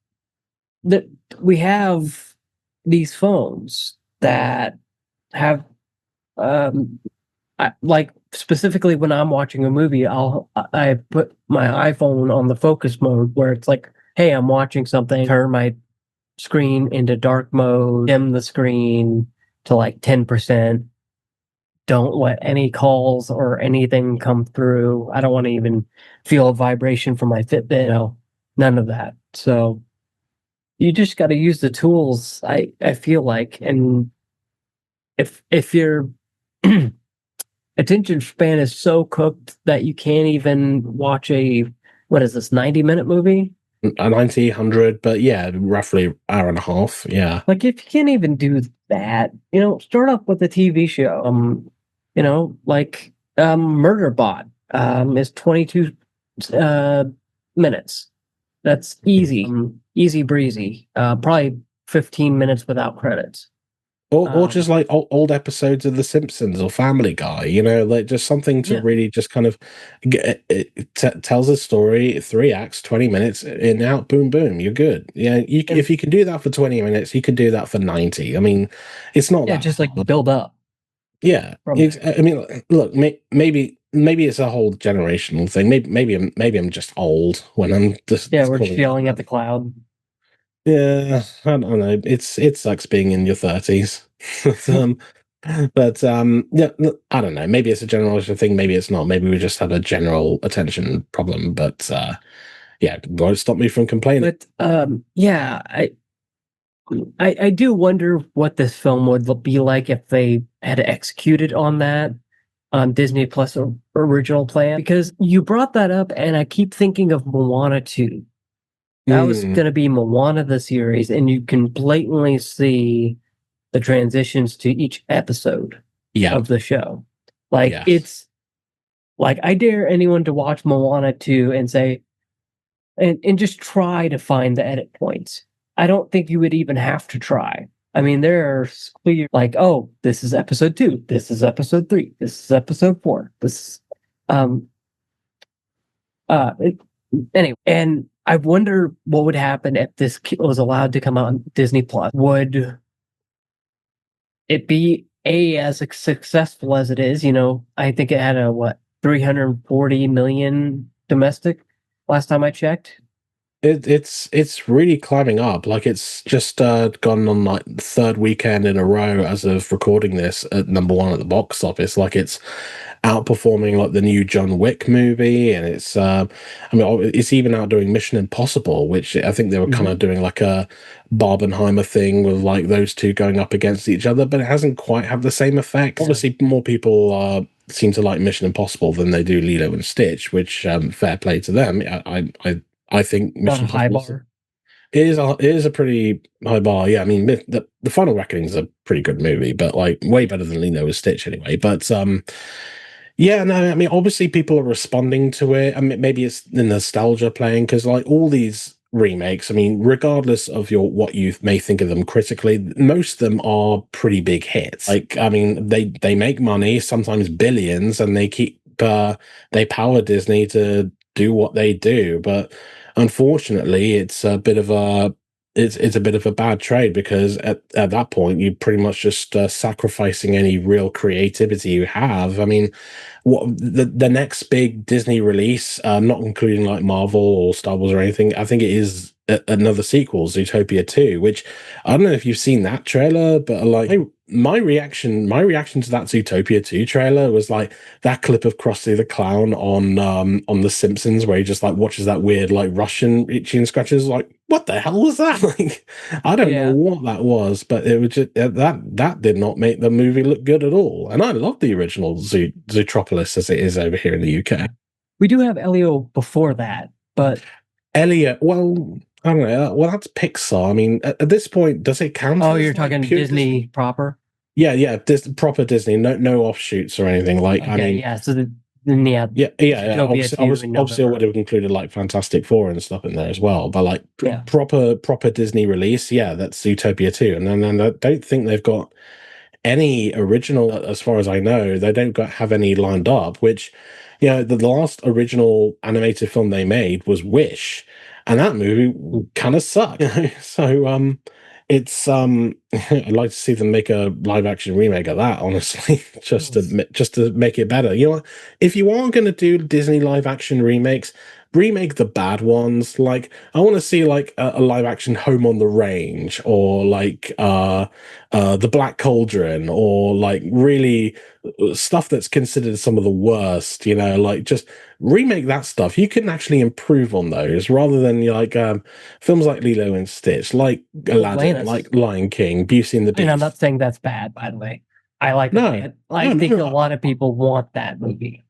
that we have these phones that have like specifically when I'm watching a movie, I put my iPhone on the focus mode where it's like, hey, I'm watching something, turn my screen into dark mode, dim the screen to like 10%. Don't let any calls or anything come through. I don't want to even feel a vibration from my Fitbit. No, none of that. So you just got to use the tools. I feel like, and if your attention span is so cooked that you can't even watch a what is this 90-minute movie? A 90, 100, but yeah, roughly hour and a half. Yeah. Like if you can't even do that, start off with a TV show. Like Murder Bot is 22 uh minutes. That's easy. Easy breezy. Probably 15 minutes without credits. Or just like old episodes of The Simpsons or Family Guy, like just something to Yeah. really just kind of tells a story, 3 acts, 20 minutes, in out, boom, boom, you're good. Yeah, if you can do that for 20 minutes, you can do that for 90. I mean, it's not Yeah, that just like hard. build up Yeah, from there. I mean, look, maybe it's a whole generational thing. Maybe I'm just old when I'm just Yeah, we're just calling it yelling at that. the cloud. Yeah, I don't know. It sucks being in your 30s. um, yeah, I don't know. Maybe it's a generational thing. Maybe it's not. Maybe we just have a general attention problem. But yeah, won't stop me from complaining. But yeah, I do wonder what this film would be like if they had executed on that Disney Plus original plan. Because you brought that up, and I keep thinking of Moana 2. That was Mm, going to be Moana the series, and you can blatantly see the transitions to each episode yeah, of the show. Like yes, it's like I dare anyone to watch Moana 2 and say and just try to find the edit points. I don't think you would even have to try. I mean, there are clear like, oh, this is episode 2, this is episode 3, this is episode 4. This um it, anyway, and I wonder what would happen if this was allowed to come out on Disney Plus. Would it be as successful as it is? I think it had a what 340 million domestic last time I checked. it's really climbing up. Like it's just gone on like the third weekend in a row as of recording this at #1 at the box office. Like it's outperforming like the new John Wick movie, and it's I mean it's even outdoing Mission Impossible, which I think they were kind Mhm. of doing like a Barbenheimer thing with like those two going up against each other, but it hasn't quite had the same effect. Obviously, more people seem to like Mission Impossible than they do Lilo and Stitch, which fair play to them. I think Not a Mission high Impossible bar. it is a pretty high bar. Yeah, I mean the Final Reckoning is a pretty good movie, but like way better than Lilo and Stitch anyway. But yeah, no, I mean obviously people are responding to it. I mean maybe it's the nostalgia playing because like all these remakes, I mean, regardless of your what you may think of them critically, most of them are pretty big hits. Like, I mean, they make money, sometimes billions, and they keep they power Disney to do what they do. But unfortunately, it's a bit of a bad trade because at that point you're pretty much just sacrificing any real creativity you have. I mean, what the next big Disney release, not including like Marvel or Star Wars or anything, I think it is another sequel, Zootopia 2, which I don't know if you've seen that trailer, but like my reaction to that Zootopia 2 trailer was like that clip of Krusty the Clown on The Simpsons where he just like watches that weird like Russian itchy and scratches like what the hell was that? Like I don't know Yeah. what that was, but it was just that did not make the movie look good at all. And I love the original Zootropolis as it is over here in the UK. We do have Elio before that, but Elliot, well, I don't know. Well, that's Pixar. I mean, at this point, does it count oh, as you're like talking pure Disney proper? Yeah, yeah, proper Disney, no offshoots or anything. Like, I Okay, mean, yeah. So then yeah, yeah. Zootopia 2 in Obviously, I would November. have included like Fantastic Four and stuff in there as well. But like Yeah. proper Disney release, yeah, that's Zootopia 2. And then I don't think they've got any original, as far as I know. They don't have any lined up. Which, you know, the last original animated film they made was Wish, and that movie kind of sucked. So it's I'd like to see them make a live action remake of that, honestly, just to make it better. You know what? If you are going to do Disney live action remakes, remake the bad ones. Like I want to see like a live action Home on the Range or like the Black Cauldron or like really stuff that's considered some of the worst. You know, like just remake that stuff. You can actually improve on those rather than like films like Lilo and Stitch, like Aladdin, Atlantis. like Lion King, Beauty and the And I'm not Beast. saying that's bad, by the way. I like No, Atlantis. I no, think a no. lot of people want that movie.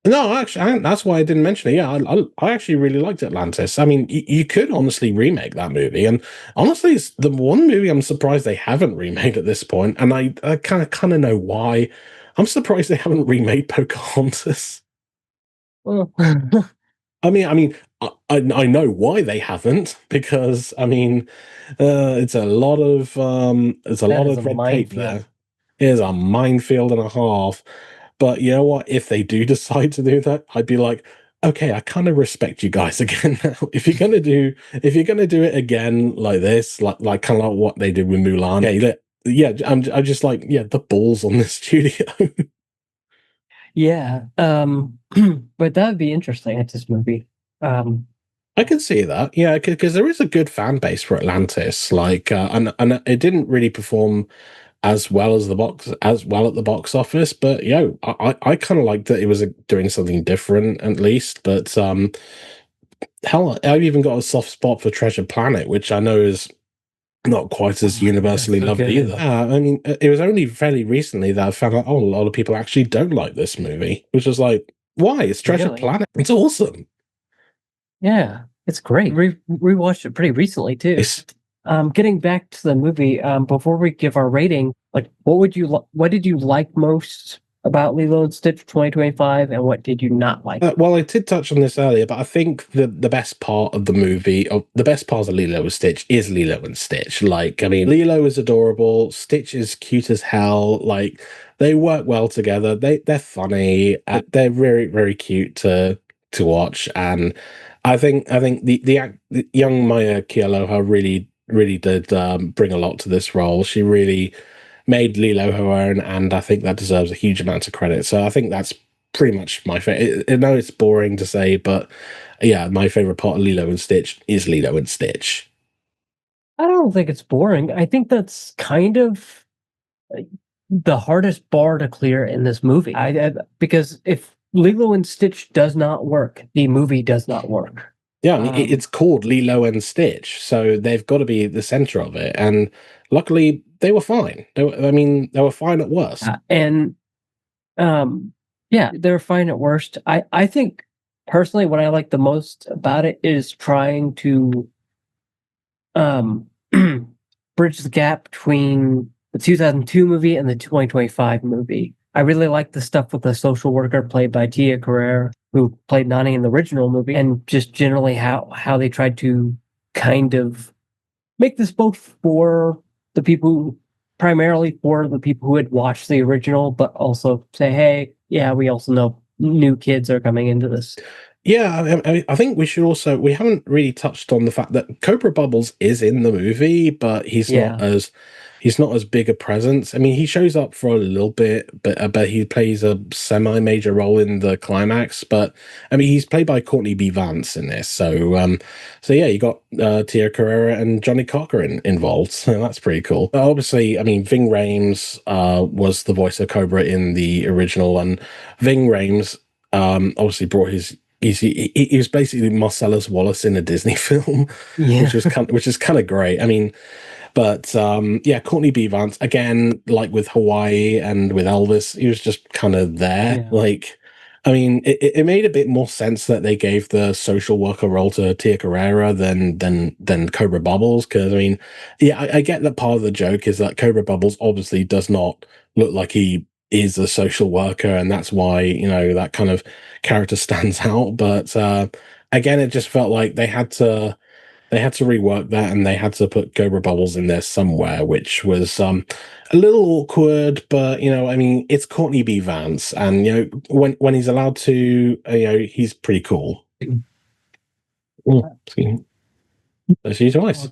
No, actually, that's why I didn't mention it. Yeah, I actually really liked Atlantis. I mean, you could honestly remake that movie, and honestly, it's the one movie I'm surprised they haven't remade at this point, and I kind of know why. I'm surprised they haven't remade Pocahontas. Well, I know why they haven't because I mean, it's a that lot is a of red tape minefield. there. It is a minefield and a half. But you know what? If they do decide to do that, I'd be like, okay, I kind of respect you guys again now. If you're gonna do it again like this, like kind of like what they did with Mulan, I'm just like, yeah, the balls on this studio. Yeah. But that would be interesting. It's this movie. Um, I can see that, yeah, because there is a good fan base for Atlantis, like, and it didn't really perform as well at the box office, but I kind of liked that it was doing something different at least. But hell, I've even got a soft spot for Treasure Planet, which I know is not quite as universally so loved good. either. I mean, it was only fairly recently that I found out, oh, a lot of people actually don't like this movie, which was like, why? It's Treasure Really? Planet. It's awesome. Yeah, it's great. Rewatched it pretty recently too. It's Getting back to the movie, before we give our rating, like what did you like most about Lilo and Stitch 2025, and what did you not like? well, I did touch on this earlier, but I think the best part of the movie, or the best part of Lilo and Stitch, is Lilo and Stitch. Like, I mean, Lilo is adorable, Stitch is cute as hell. Like, they work well together. They're funny. They're very very cute to watch, and I think the young Maya Kealoha really did bring a lot to this role. She really made Lilo her own, and I think that deserves a huge amount of credit. So I think that's pretty much my favorite. I know it's boring to say, but yeah, my favorite part of Lilo and Stitch is Lilo and Stitch. I don't think it's boring. I think that's kind of the hardest bar to clear in this movie. Because if Lilo and Stitch does not work, the movie does not work. Yeah, I mean, it's called Lilo and Stitch, so they've got to be at the center of it. And luckily, they were fine. I mean, they were fine at worst. And yeah, they're fine at worst. I think personally, what I like the most about it is trying to um bridge the gap between the 2002 movie and the 2025 movie. I really like the stuff with the social worker played by Tia Carrere, who played Nani in the original movie, and just generally how they tried to kind of make this both for the people, primarily for the people who had watched the original, but also say, hey, yeah, we also know new kids are coming into this. Yeah, I think we should also, we haven't really touched on the fact that Cobra Bubbles is in the movie, but he's not as big a presence. I mean, he shows up for a little bit, but he plays a semi-major role in the climax. But I mean, he's played by Courtney B. Vance in this, so yeah, you got Tia Carrere and Johnny Cocker involved, so that's pretty cool. Obviously, I mean, Ving Rhames was the voice of Cobra in the original, and Ving Rhames obviously brought he was basically Marcellus Wallace in a Disney film, Yeah. which is kind of great. I mean, but yeah, Courtney B. Vance again, like with Hawaii and with Elvis, he was just kind of there. Yeah. Like, I mean, it made a bit more sense that they gave the social worker role to Tia Carrere than Cobra Bubbles, because I mean, yeah, I get that part of the joke is that Cobra Bubbles obviously does not look like he is a social worker, and that's why, you know, that kind of character stands out. But again, it just felt like they had to rework that, and they had to put Cobra Bubbles in there somewhere, which was a little awkward. But you know, I mean, it's Courtney B. Vance, and you know, when he's allowed to, you know, he's pretty cool. Oh, excuse me. That's you twice.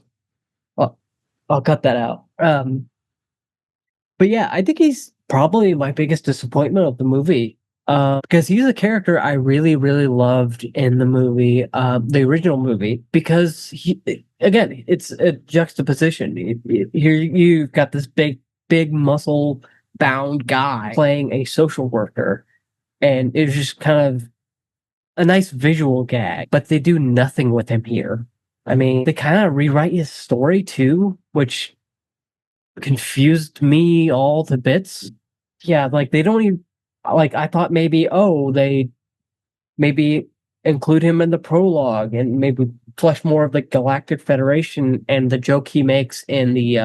I'll cut that out. But yeah, I think he's probably my biggest disappointment of the movie. Because he's a character I really, really loved in the movie, the original movie, because again, it's a juxtaposition. Here you've got this big muscle bound guy playing a social worker, and it's just kind of a nice visual gag, but they do nothing with him here. I mean, they kind of rewrite his story too, which confused me all to bits. Yeah, like they don't even like I thought maybe they maybe include him in the prologue and maybe flesh more of the Galactic Federation and the joke he makes in the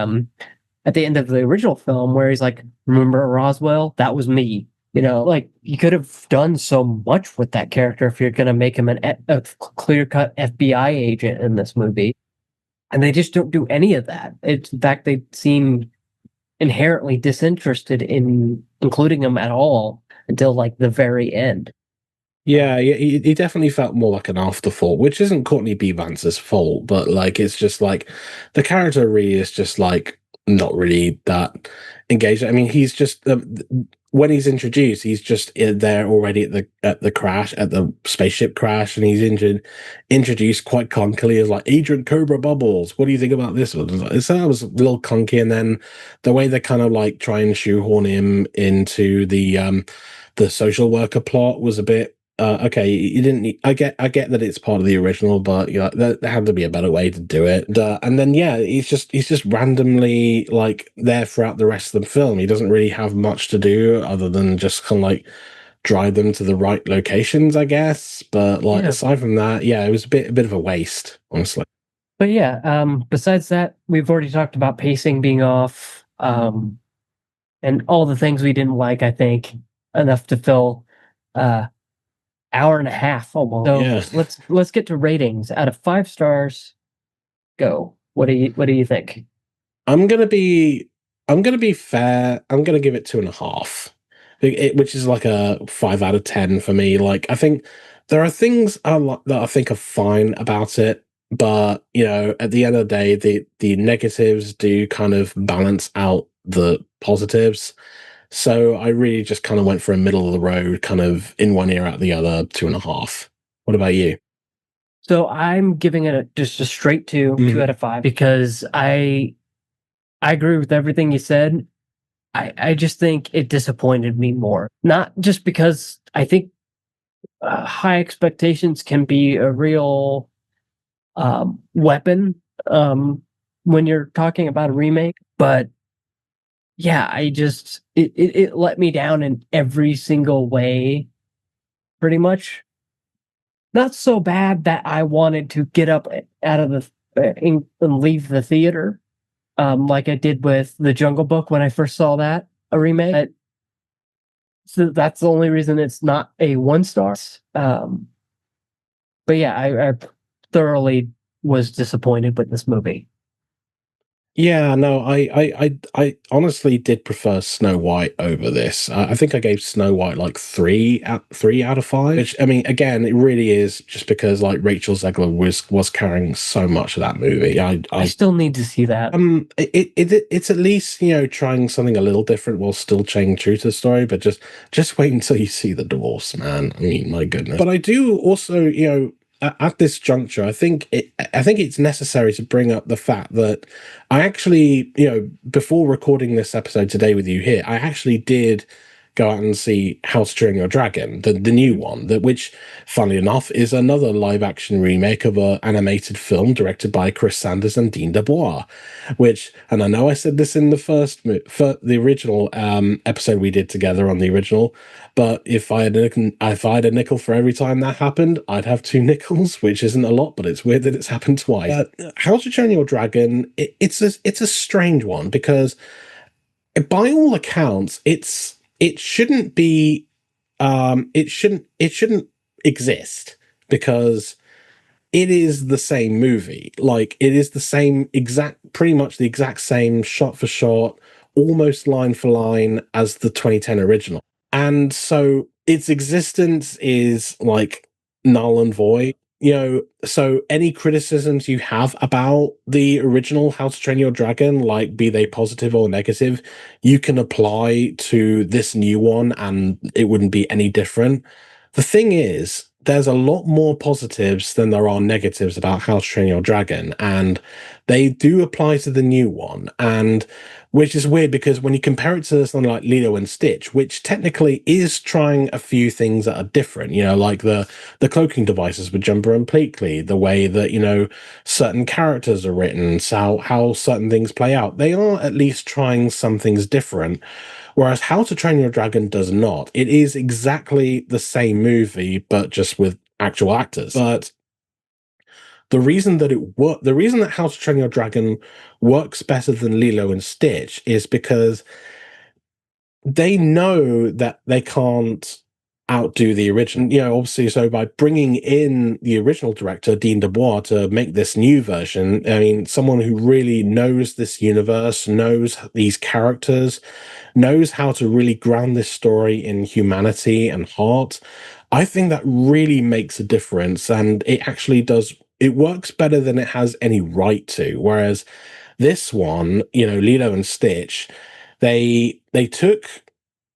at the end of the original film where he's like, remember Roswell? That was me. You know, like you could have done so much with that character if you're gonna make him a clear-cut FBI agent in this movie. And they just don't do any of that. It's in fact they seem inherently disinterested in including him at all until like the very end. Yeah, he definitely felt more like an afterthought, which isn't Courtney B. Vance's fault, but like it's just like the character really is just like not really that engaged. I mean, he's just when he's introduced, he's just there already at the crash, at the spaceship crash, and he's introduced quite clunkily as like Agent Cobra Bubbles. What do you think about this one? So that was a little clunky, and then the way they kind of like try and shoehorn him into the social worker plot was a bit. Okay, you didn't need, I get that it's part of the original, but you know, there had to be a better way to do it. And then yeah, he's just randomly like there throughout the rest of the film. He doesn't really have much to do other than just kind of like drive them to the right locations, I guess. But like aside from that, yeah, it was a bit of a waste, honestly. But yeah, besides that, we've already talked about pacing being off, and all the things we didn't like, I think, enough to fill hour and a half almost. So Yeah. let's get to ratings. Out of 5 stars, go. What do you think? I'm gonna be fair. I'm gonna give it 2.5, which is like a 5 out of 10 for me. Like I think there are things that I think are fine about it, but you know, at the end of the day, the negatives do kind of balance out the positives. So I really just kind of went for a middle of the road, kind of in one ear out the other, 2.5. What about you? So I'm giving it just a straight 2, 2 Mhm. out of 5 because I agree with everything you said. I just think it disappointed me more. Not just because I think high expectations can be a real weapon when you're talking about a remake, but yeah, it let me down in every single way, pretty much. Not so bad that I wanted to get up out of the and leave the theater, like I did with The Jungle Book when I first saw that, a remake. So that's the only reason it's not a 1 star. But yeah, I thoroughly was disappointed with this movie. Yeah, no, I honestly did prefer Snow White over this. I think I gave Snow White like 3 out of 5. Which I mean, again, it really is just because like Rachel Zegler was carrying so much of that movie. I still need to see that. It's at least trying something a little different while still staying true to the story. But just wait until you see the divorce, man. I mean, my goodness. But I do also at this juncture, I think it's necessary to bring up the fact that I actually, before recording this episode today with you here, I actually did go out and see How to Train Your Dragon, the new one, which, funnily enough, is another live action remake of an animated film directed by Chris Sanders and Dean DeBois. Which, and I know I said this in the for the original episode we did together on the original, but if I had a nickel for every time that happened, I'd have 2 nickels, which isn't a lot, but it's weird that it's happened twice. How to Train Your Dragon, it's a strange one because by all accounts, it shouldn't be it shouldn't exist because it is the same movie. Like it is the same pretty much the exact same shot for shot, almost line for line as the 2010 original. And so its existence is like null and void. So any criticisms you have about the original How to Train Your Dragon, like be they positive or negative, you can apply to this new one and it wouldn't be any different. The thing is, there's a lot more positives than there are negatives about How to Train Your Dragon, and they do apply to the new one. And which is weird because when you compare it to something like Lilo and Stitch, which technically is trying a few things that are different, like the cloaking devices with Jumba and Pleakley, the way that certain characters are written, so how certain things play out, they are at least trying some things different. Whereas How to Train Your Dragon does not. It is exactly the same movie, but just with actual actors. But the reason that How to Train Your Dragon works better than Lilo and Stitch is because they know that they can't outdo the original, obviously. So by bringing in the original director, Dean DeBois, to make this new version, I mean, someone who really knows this universe, knows these characters, knows how to really ground this story in humanity and heart, I think that really makes a difference. And it actually does, it works better than it has any right to. Whereas this one, Lilo and Stitch, they took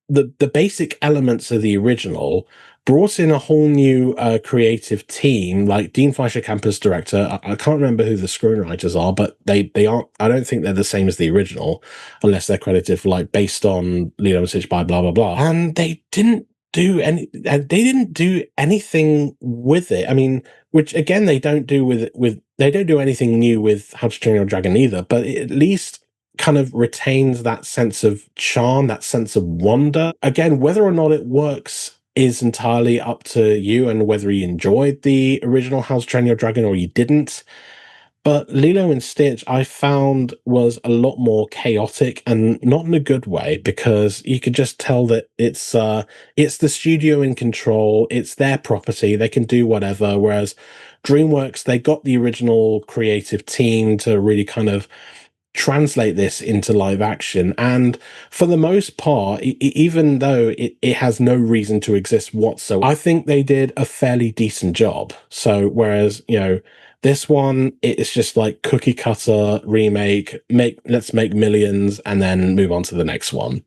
the basic elements of the original, brought in a whole new creative team, like Dean Fleischer Camper's director. I can't remember who the screenwriters are, but they aren't. I don't think they're the same as the original, unless they're credited for like based on Lilo and Stitch by blah blah blah. And they didn't do anything with it. I mean, which again they don't do with they don't do anything new with How to Train Your Dragon either. But it at least kind of retains that sense of charm, that sense of wonder. Again, whether or not it works is entirely up to you and whether you enjoyed the original How to Train Your Dragon or you didn't. But Lilo and Stitch, I found, was a lot more chaotic and not in a good way because you could just tell that it's the studio in control, it's their property, they can do whatever. Whereas DreamWorks, they got the original creative team to really kind of translate this into live action, and for the most part, even though it has no reason to exist whatsoever, I think they did a fairly decent job. So whereas this one, it's just like cookie cutter remake, let's make millions and then move on to the next one.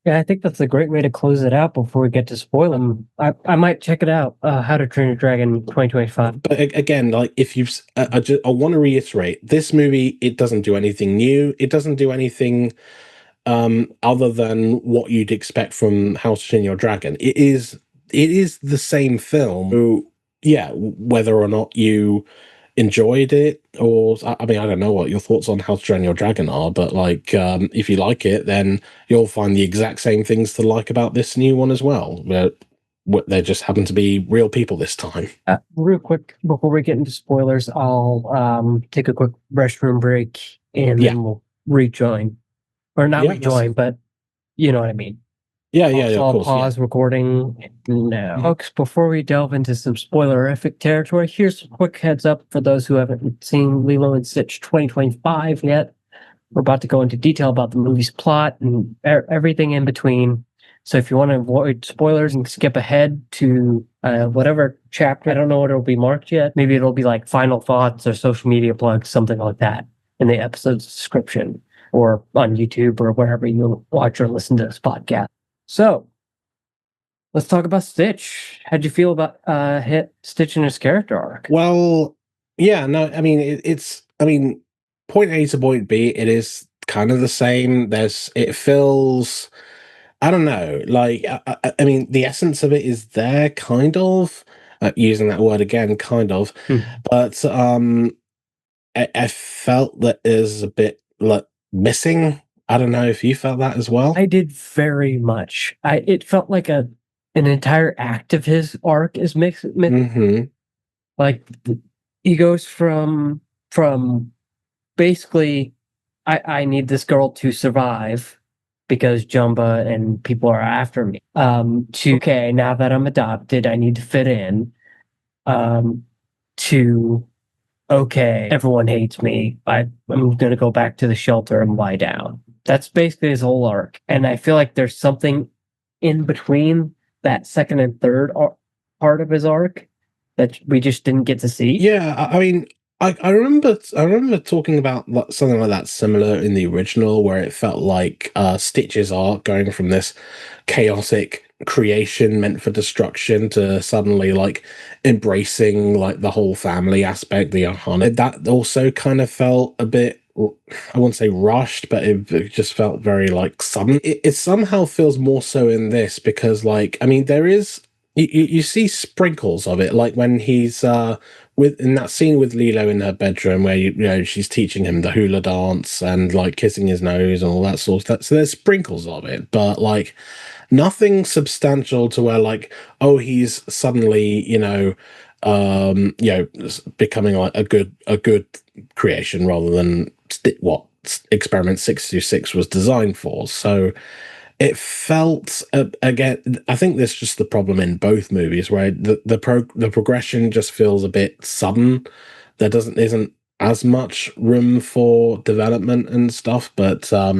Yeah, I think that's a great way to close it out before we get to spoil them. I might check it out. How to Train Your Dragon 2025. But again, like if you've, I want to reiterate, this movie, it doesn't do anything new. It doesn't do anything other than what you'd expect from How to Train Your Dragon. It is the same film. So, yeah, whether or not you enjoyed it, or I mean, I don't know what your thoughts on How to Train Your Dragon are, but like, if you like it, then you'll find the exact same things to like about this new one as well. But they just happen to be real people this time. Real quick before we get into spoilers, I'll take a quick restroom break and Yeah. then we'll rejoin, or not Yeah, rejoin, but you know what I mean. Yeah, yeah, So of I'll course. Yeah. pause recording now. Folks, before we delve into some spoilerific territory, here's a quick heads up for those who haven't seen Lilo and Stitch 2025 yet. We're about to go into detail about the movie's plot and everything in between. So if you want to avoid spoilers and skip ahead to whatever chapter, I don't know what it'll be marked yet. Maybe it'll be like final thoughts or social media plugs, something like that in the episode's description or on YouTube or wherever you watch or listen to this podcast. So let's talk about Stitch. How'd you feel about Stitch and his character arc? Well, yeah, no, I mean, I mean, point A to point B, it is kind of the same. It feels, I don't know, like, I mean, the essence of it is there, kind of, using that word again, kind of, but I felt that there's a bit like missing. I don't know if you felt that as well. I did very much. It felt like an entire act of his arc is mixed. Mm-hmm. Like he goes from basically I need this girl to survive because Jumba and people are after me. To okay, now that I'm adopted, I need to fit in. To okay, everyone hates me. I'm gonna go back to the shelter and lie down. That's basically his whole arc. And I feel like there's something in between that second and third part of his arc that we just didn't get to see. Yeah, I mean, I remember talking about something like that similar in the original, where it felt like Stitch's arc going from this chaotic creation meant for destruction to suddenly like embracing like the whole family aspect, the Ohana. That also kind of felt a bit, I wouldn't say rushed, but it just felt very like sudden. It somehow feels more so in this because, like, I mean, there is you see sprinkles of it, like when he's with in that scene with Lilo in her bedroom where you know she's teaching him the hula dance and like kissing his nose and all that sort of stuff. So there's sprinkles of it, but like nothing substantial to where like, oh, he's suddenly becoming like a good creation rather than what experiment 626 was designed for. So it felt again, I think there's just the problem in both movies where the progression just feels a bit sudden. There isn't as much room for development and stuff, but I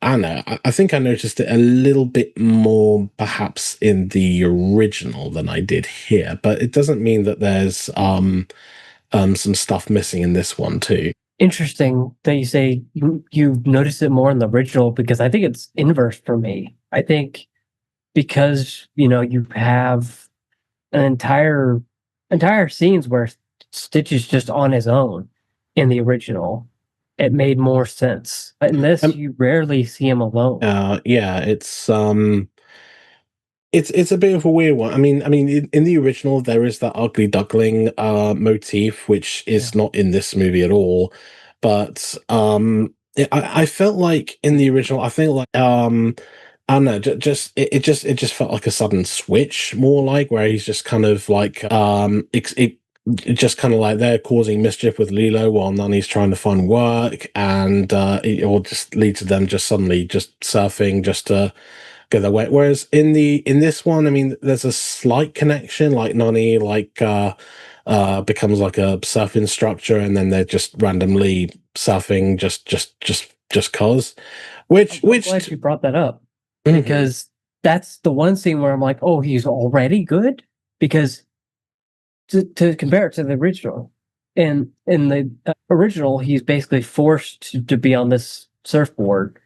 don't know. I think I noticed it a little bit more perhaps in the original than I did here, but it doesn't mean that there's some stuff missing in this one too. Interesting that you say you noticed it more in the original because I think it's inverse for me. I think because you have an entire scenes where Stitch is just on his own in the original. It made more sense. But in this, you rarely see him alone. Yeah, it's a bit of a weird one. I mean, in the original, there is that ugly duckling motif, which is not in this movie at all. But I felt like in the original, I think like I don't know, it just felt like a sudden switch, more like where he's just kind of like it just kind of like they're causing mischief with Lilo while Nani's trying to find work, and it will just lead to them just suddenly just surfing just to go their way. Whereas in this one, I mean, there's a slight connection, like Nani becomes like a surf instructor, and then they're just randomly surfing just cause. Which glad you brought that up because that's the one scene where I'm like, oh, he's already good because to compare it to the original, in the original, he's basically forced to be on this surfboard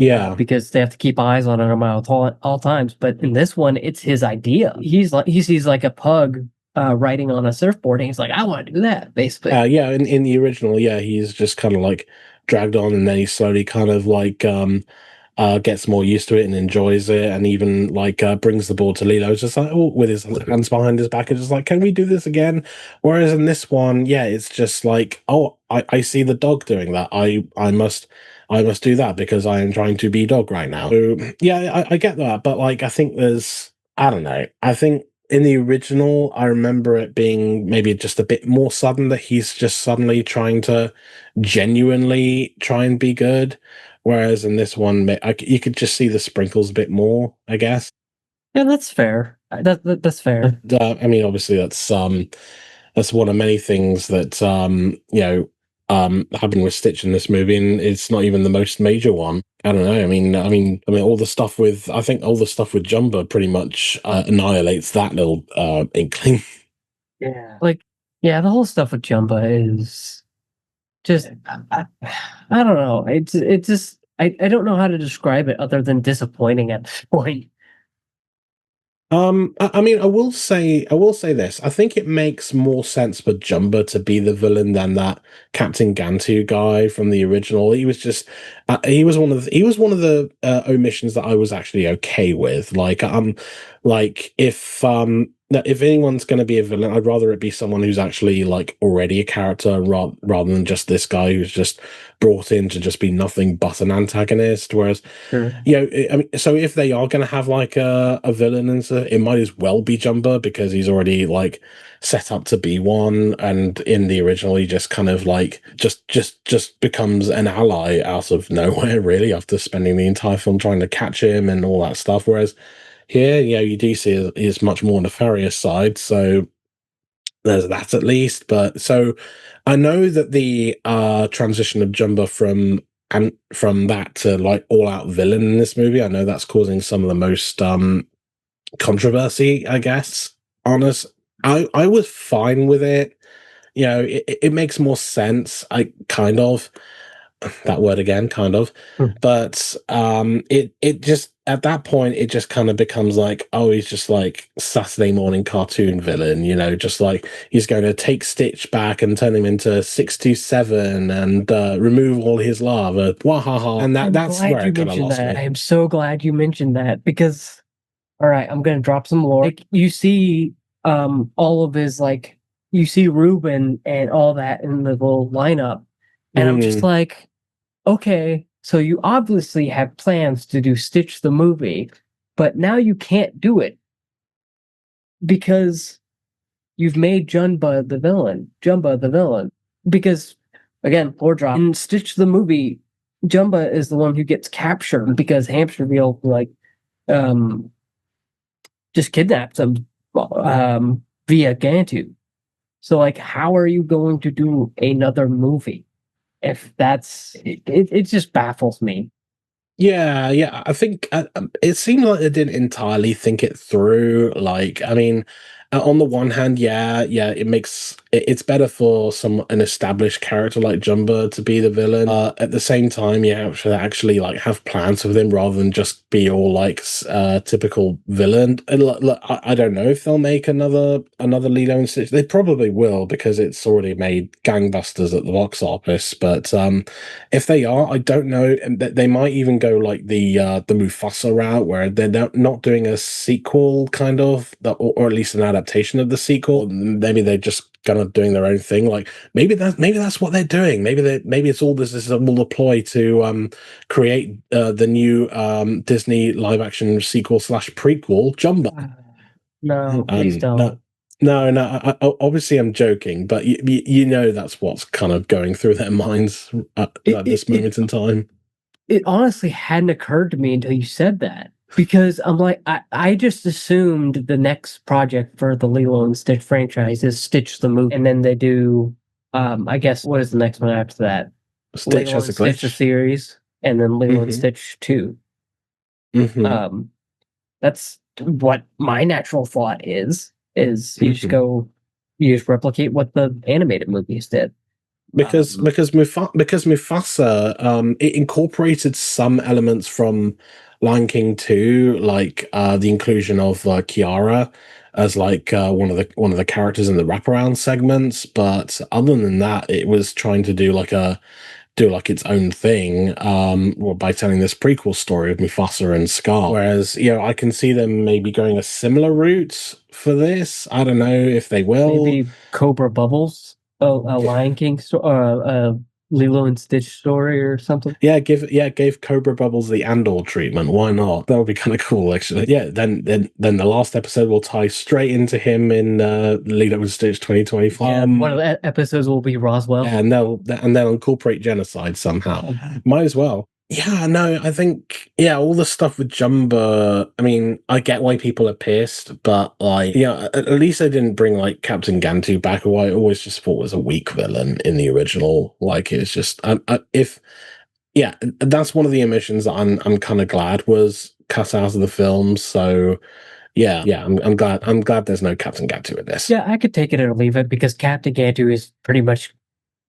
Yeah. because they have to keep eyes on him at all times. But in this one, it's his idea. He sees like a pug riding on a surfboard, and he's like, I want to do that, basically. Yeah, in the original, yeah, he's just kind of like dragged on, and then he slowly kind of like gets more used to it and enjoys it, and even like brings the board to Lilo. It's just like, oh, with his hands behind his back, and just like, can we do this again? Whereas in this one, yeah, it's just like, oh, I see the dog doing that. I must do that because I am trying to be dog right now. So yeah, I get that, but like, I don't know. I think in the original, I remember it being maybe just a bit more sudden that he's just suddenly trying to genuinely try and be good. Whereas in this one, you could just see the sprinkles a bit more, I guess. Yeah, that's fair. That's fair. I mean, obviously, that's one of many things that happened with Stitch in this movie, and it's not even the most major one. I don't know. I mean, all the stuff with I think all the stuff with Jumba pretty much annihilates that little inkling. Yeah. Like, yeah, the whole stuff with Jumba is just, I don't know. It's just, I don't know how to describe it other than disappointing at this point. I mean, I will say this. I think it makes more sense for Jumba to be the villain than that Captain Gantu guy from the original. He was one of the omissions that I was actually okay with. Like if anyone's going to be a villain, I'd rather it be someone who's actually like already a character rather than just this guy who's just brought in to just be nothing but an antagonist. Whereas Sure. I mean, so if they are going to have like a villain and stuff, it might as well be Jumba because he's already like set up to be one, and in the original, he just kind of like just becomes an ally out of nowhere, really, after spending the entire film trying to catch him and all that stuff. Whereas here, you do see his much more nefarious side. So there's that at least. But so I know that the transition of Jumba from that to like all out villain in this movie, I know that's causing some of the most controversy, I guess. Honest, I was fine with it. It makes more sense. I kind of that word again, kind of. Hmm. But it just at that point it just kind of becomes like, oh, he's just like Saturday morning cartoon villain, just like he's going to take Stitch back and turn him into 627 and remove all his lava. Wahaha. And I'm that's glad where you it kind of mentioned lost that. I me. am so glad you mentioned that because, all right, I'm gonna drop some lore. Like, you see, all of his like, you see Ruben and all that in the little lineup, and I'm just Mm, like, okay, so you obviously have plans to do Stitch the movie, but now you can't do it because you've made Jumba the villain. Jumba the villain. Because again, floor drop. In Stitch the movie, Jumba is the one who gets captured because Hamsterville like um just kidnaps him via Gantu. So like how are you going to do another movie if it just baffles me. yeah. I think it seemed like they didn't entirely think it through. Like, I mean, on the one hand, yeah, it's better for an established character like Jumba to be the villain. At the same time, you have to actually like have plans with him rather than just be all like typical villain. And, look, I don't know if they'll make another Lilo and Stitch. They probably will because it's already made gangbusters at the box office. But if they are, I don't know. And they might even go like the Mufasa route, where they're not doing a sequel, kind of, or at least an adaptation of the sequel. Maybe they're just kind of doing their own thing. Like maybe that's what they're doing. Maybe it's all this is all a ploy to create the new Disney live action sequel slash prequel, Jumba. No, please No. don't. No, obviously I'm joking, but you know that's what's kind of going through their minds It, at it, this it moment in time. it honestly hadn't occurred to me until you said that. Because I'm like, I just assumed the next project for the Lilo and Stitch franchise is Stitch the movie. And then they do, I guess, what is the next one after that? Stitch Lilo has and a Stitch the glitch. series, and then Lilo and Hmm. Stitch 2. Hmm. Um, that's what my natural thought is Hmm. you just replicate what the animated movies did. Mufasa it incorporated some elements from Lion King 2, like the inclusion of Kiara as like one of the characters in the wraparound segments, but other than that, it was trying to do like its own thing, well, by telling this prequel story of Mufasa and Scar. Whereas, I can see them maybe going a similar route for this. I don't know if they will. Maybe Cobra Bubbles, a Lion King story, Lilo and Stitch story or something. Gave Cobra Bubbles the Andor treatment. Why not? That would be kind of cool, actually. Yeah, then the last episode will tie straight into him in Lilo and Stitch 2025. Yeah, one of the episodes will be Roswell. And they'll incorporate genocide somehow. Might as well. Yeah, no, I think all the stuff with Jumba. I mean, I get why people are pissed, but like, at least they didn't bring like Captain Gantu back, who I always just thought was a weak villain in the original. Like, it's just that's one of the omissions that I'm kind of glad was cut out of the film. So I'm glad there's no Captain Gantu in this. Yeah, I could take it or leave it because Captain Gantu is pretty much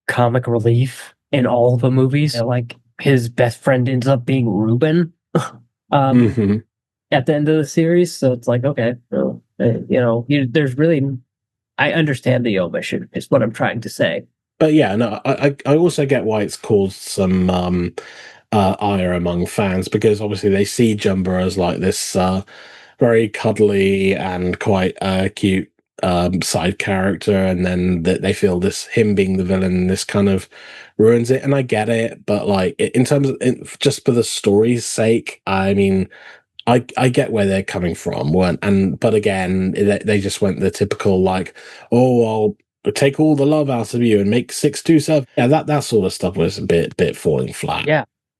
comic relief in all the movies. Like his best friend ends up being Ruben at the end of the series. So it's like, okay, there's really, I understand the omission is what I'm trying to say. But I also get why it's caused some ire among fans, because obviously they see Jumba as like this very cuddly and quite cute side character, and then they feel him being the villain, this kind of ruins it. And I get it, but like in terms of just for the story's sake, I mean, I get where they're coming from, but again, they just went the typical like, oh, I'll take all the love out of you and make 627. Yeah, that sort of stuff was a bit falling flat.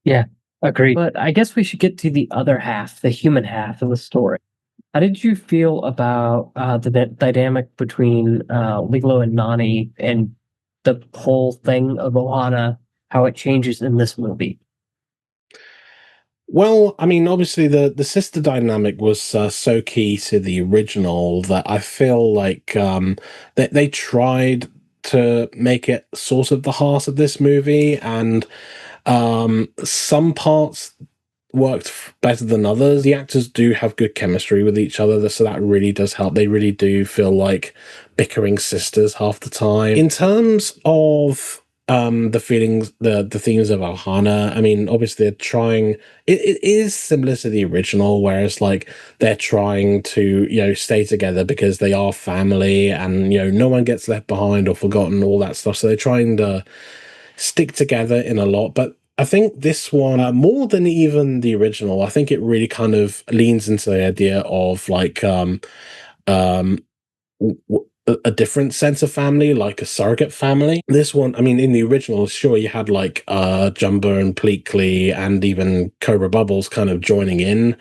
Yeah, agreed. But I guess we should get to the other half, the human half of the story. How did you feel about the dynamic between Lilo and Nani and the whole thing of Ohana, how it changes in this movie? Well, I mean, obviously the sister dynamic was so key to the original that I feel like they tried to make it sort of the heart of this movie, and some parts worked better than others. The actors do have good chemistry with each other, so that really does help. They really do feel like bickering sisters half the time. In terms of the themes of Ohana, I mean, obviously they're trying, it is similar to the original, whereas like they're trying to stay together because they are family, and no one gets left behind or forgotten, all that stuff. So they're trying to stick together in a lot. But I think this one, more than even the original, I think it really kind of leans into the idea of like a different sense of family, like a surrogate family. This one, I mean, in the original, sure, you had like Jumba and Pleakley and even Cobra Bubbles kind of joining in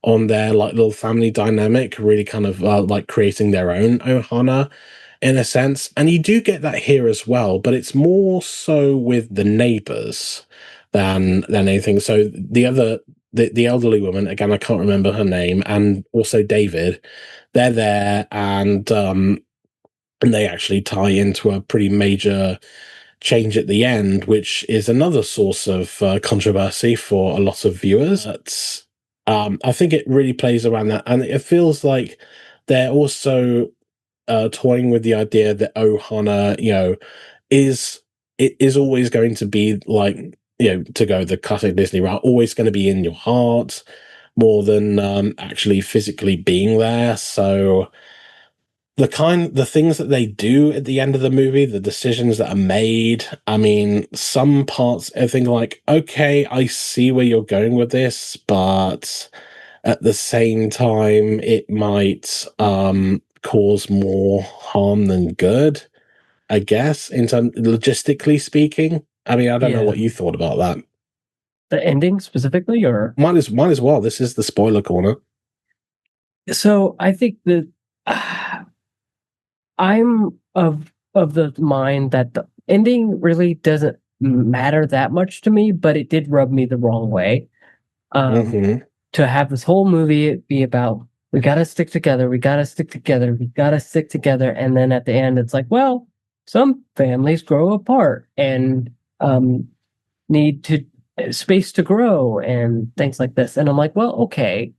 on their like little family dynamic, really kind of like creating their own Ohana in a sense. And you do get that here as well, but it's more so with the neighbors than anything. So the elderly woman, again, I can't remember her name, and also David, they're there, and they actually tie into a pretty major change at the end, which is another source of controversy for a lot of viewers. But I think it really plays around that, and it feels like they're also toying with the idea that Ohana, is always going to be like, to go the classic Disney route, always going to be in your heart more than actually physically being there. So the things that they do at the end of the movie, the decisions that are made, I mean, some parts I think like, okay, I see where you're going with this, but at the same time, it might cause more harm than good, I guess, in terms logistically speaking. I mean, I don't know what you thought about that. The ending specifically, or Might as well. This is the spoiler corner. so I think that I'm of the mind that the ending really doesn't matter that much to me, but it did rub me the wrong way. To have this whole movie be about we gotta stick together, we gotta stick together, we gotta stick together, and then at the end it's like, well, some families grow apart and need to space to grow and things like this. And I'm like, well, okay,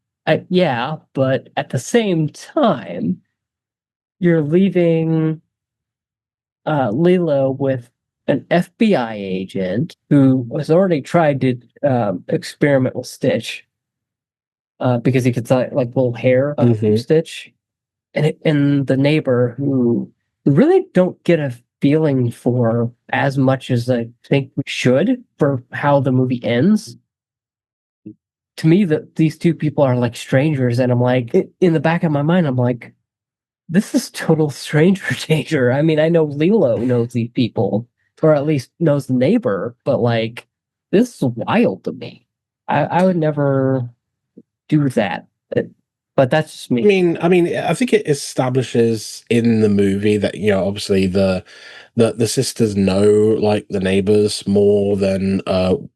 yeah, but at the same time, you're leaving Lilo with an FBI agent who has already tried to experiment with Stitch because he could like little hair from Stitch, and the neighbor who really don't get a feeling for as much as I think we should for how the movie ends. To me, that these two people are like strangers, and I'm like, in the back of my mind, I'm like, this is total stranger danger. I mean, I know Lilo knows these people, or at least knows the neighbor, but like, this is wild to me. I would never do that. But that's just me. I think it establishes in the movie that, you know, obviously the sisters know like the neighbors more than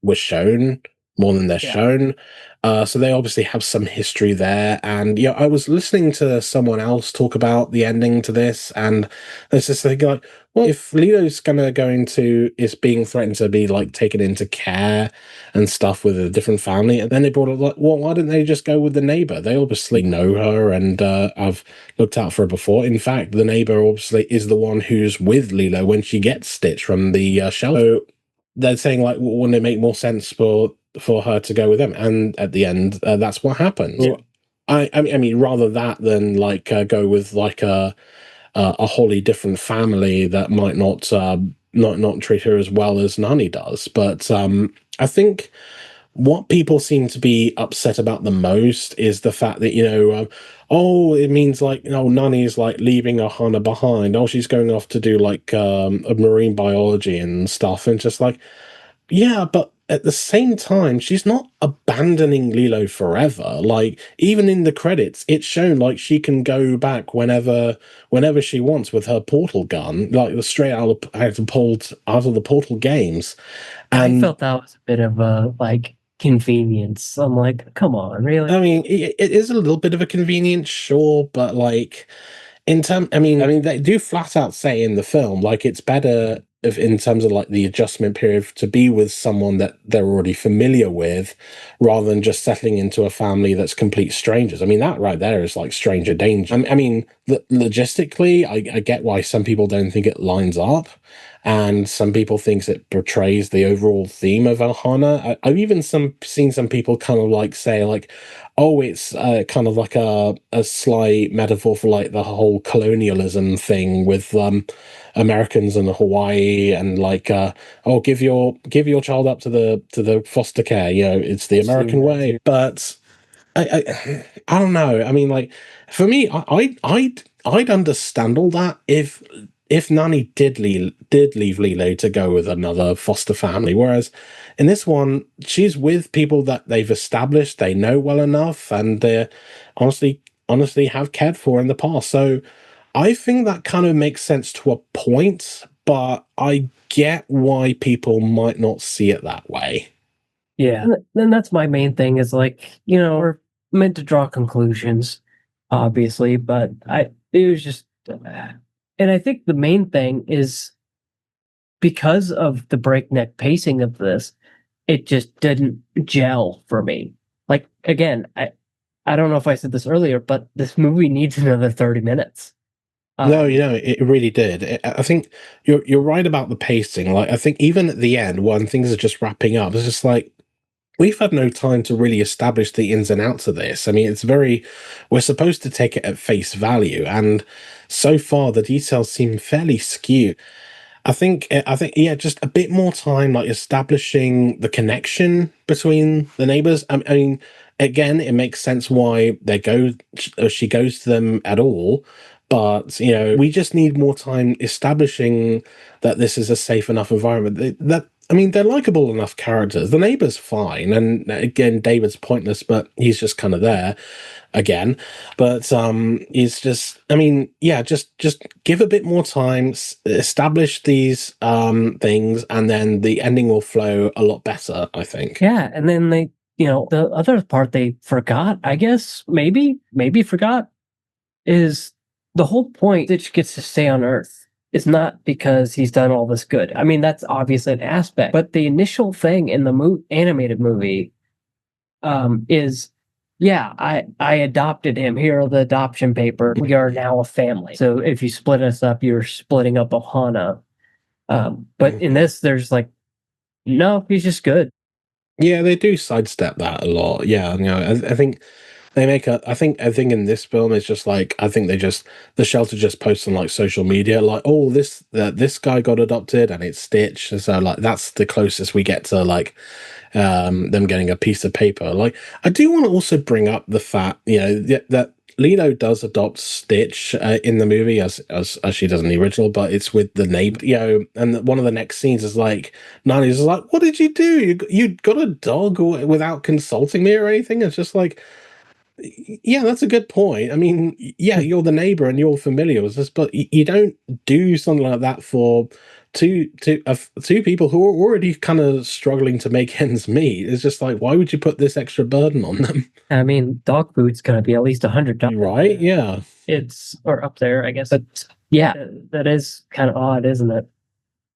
was shown, more than they're shown. So they obviously have some history there. And yeah, I was listening to someone else talk about the ending to this, and there's this thing like, well, if Leo's is being threatened to be like taken into care and stuff with a different family, and then they brought up like, well, why didn't they just go with the neighbor? They obviously know her, and I've looked out for her before. In fact, the neighbor obviously is the one who's with Lilo when she gets Stitch from the shelter. So they're saying like, well, wouldn't it make more sense for her to go with them? And at the end, that's what happens. Yeah. I mean, rather that than like go with like a wholly different family that might not treat her as well as Nani does. But I think what people seem to be upset about the most is the fact that, you know, oh, it means like, you know, Nani's like leaving Ohana behind. Oh, she's going off to do like a marine biology and stuff. And just like, yeah, but at the same time, she's not abandoning Lilo forever. Like, even in the credits, it's shown like she can go back whenever she wants with her portal gun, like straight out of the Portal games. And I felt that was a bit of a like convenience. I'm like, come on, really? I mean, it is a little bit of a convenience, sure, but like I mean, they do flat out say in the film, like it's better if in terms of like the adjustment period to be with someone that they're already familiar with, rather than just settling into a family that's complete strangers. I mean, that right there is like stranger danger. I mean, logistically, I get why some people don't think it lines up, and some people thinks it portrays the overall theme of Ohana. I've even seen some people kind of like say like, oh, it's kind of like a slight metaphor for like the whole colonialism thing with Americans and Hawaii, and like oh, give your child up to the foster care. You know, it's the American way. But I don't know. I mean, like for me, I'd understand all that if Nani did leave Lilo to go with another foster family, whereas in this one, she's with people that they've established, they know well enough, and they honestly have cared for in the past. So I think that kind of makes sense to a point, but I get why people might not see it that way. Yeah. And that's my main thing is like, you know, we're meant to draw conclusions, obviously, but it was just, and I think the main thing is because of the breakneck pacing of this, it just didn't gel for me. Like, again, I don't know if I said this earlier, but this movie needs another 30 minutes. No, you know, it really did. I think you're right about the pacing. Like, I think even at the end, when things are just wrapping up, it's just like we've had no time to really establish the ins and outs of this. I mean, we're supposed to take it at face value, and so far the details seem fairly skewed. I think, yeah, just a bit more time, like establishing the connection between the neighbors. I mean, again, it makes sense why she goes to them at all, but you know, we just need more time establishing that this is a safe enough environment. That I mean, they're likable enough characters. The neighbor's fine, and again, David's pointless, but he's just kind of there again. But it's just, I mean, yeah, just give a bit more time, establish these things, and then the ending will flow a lot better, I think. Yeah. And then they, you know, the other part they forgot, I guess, maybe forgot, is the whole point Stitch gets to stay on Earth is not because he's done all this good. I mean, that's obviously an aspect, but the initial thing in the animated movie is yeah, I adopted him. Here are the adoption paper. We are now a family. So if you split us up, you're splitting up Ohana. But in this, there's like, no, he's just good. Yeah, they do sidestep that a lot. Yeah, I think they make a. I think in this film it's just like I think they just the shelter just posts on like social media like oh this guy got adopted and it's Stitch, so like that's the closest we get to like them getting a piece of paper. Like I do want to also bring up the fact that Lilo does adopt Stitch in the movie as she does in the original, but it's with the neighbor, and one of the next scenes is like Nani's like, "What did you do? You got a dog without consulting me or anything?" It's just like, yeah, that's a good point. I mean, yeah, you're the neighbor and you're familiar with this, but you don't do something like that for two people who are already kind of struggling to make ends meet. It's just like, why would you put this extra burden on them? I mean, dog food's gonna be at least $100, Right? Yeah. it's or up there, I guess. But yeah, that is kind of odd, isn't it?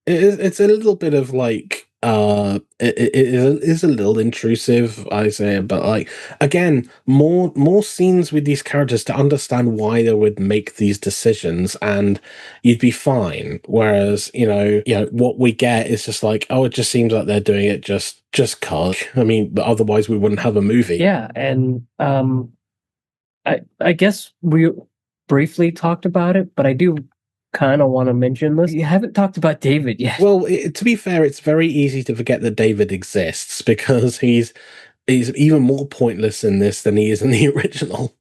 It's a little bit of like it is a little intrusive, I say, but like again, more scenes with these characters to understand why they would make these decisions, and you'd be fine. Whereas what we get is just like, oh, it just seems like they're doing it just cause. I mean, but otherwise we wouldn't have a movie. Yeah, and I guess we briefly talked about it, but I do kind of want to mention this. You haven't talked about David yet. Well, to be fair, it's very easy to forget that David exists because he's even more pointless in this than he is in the original.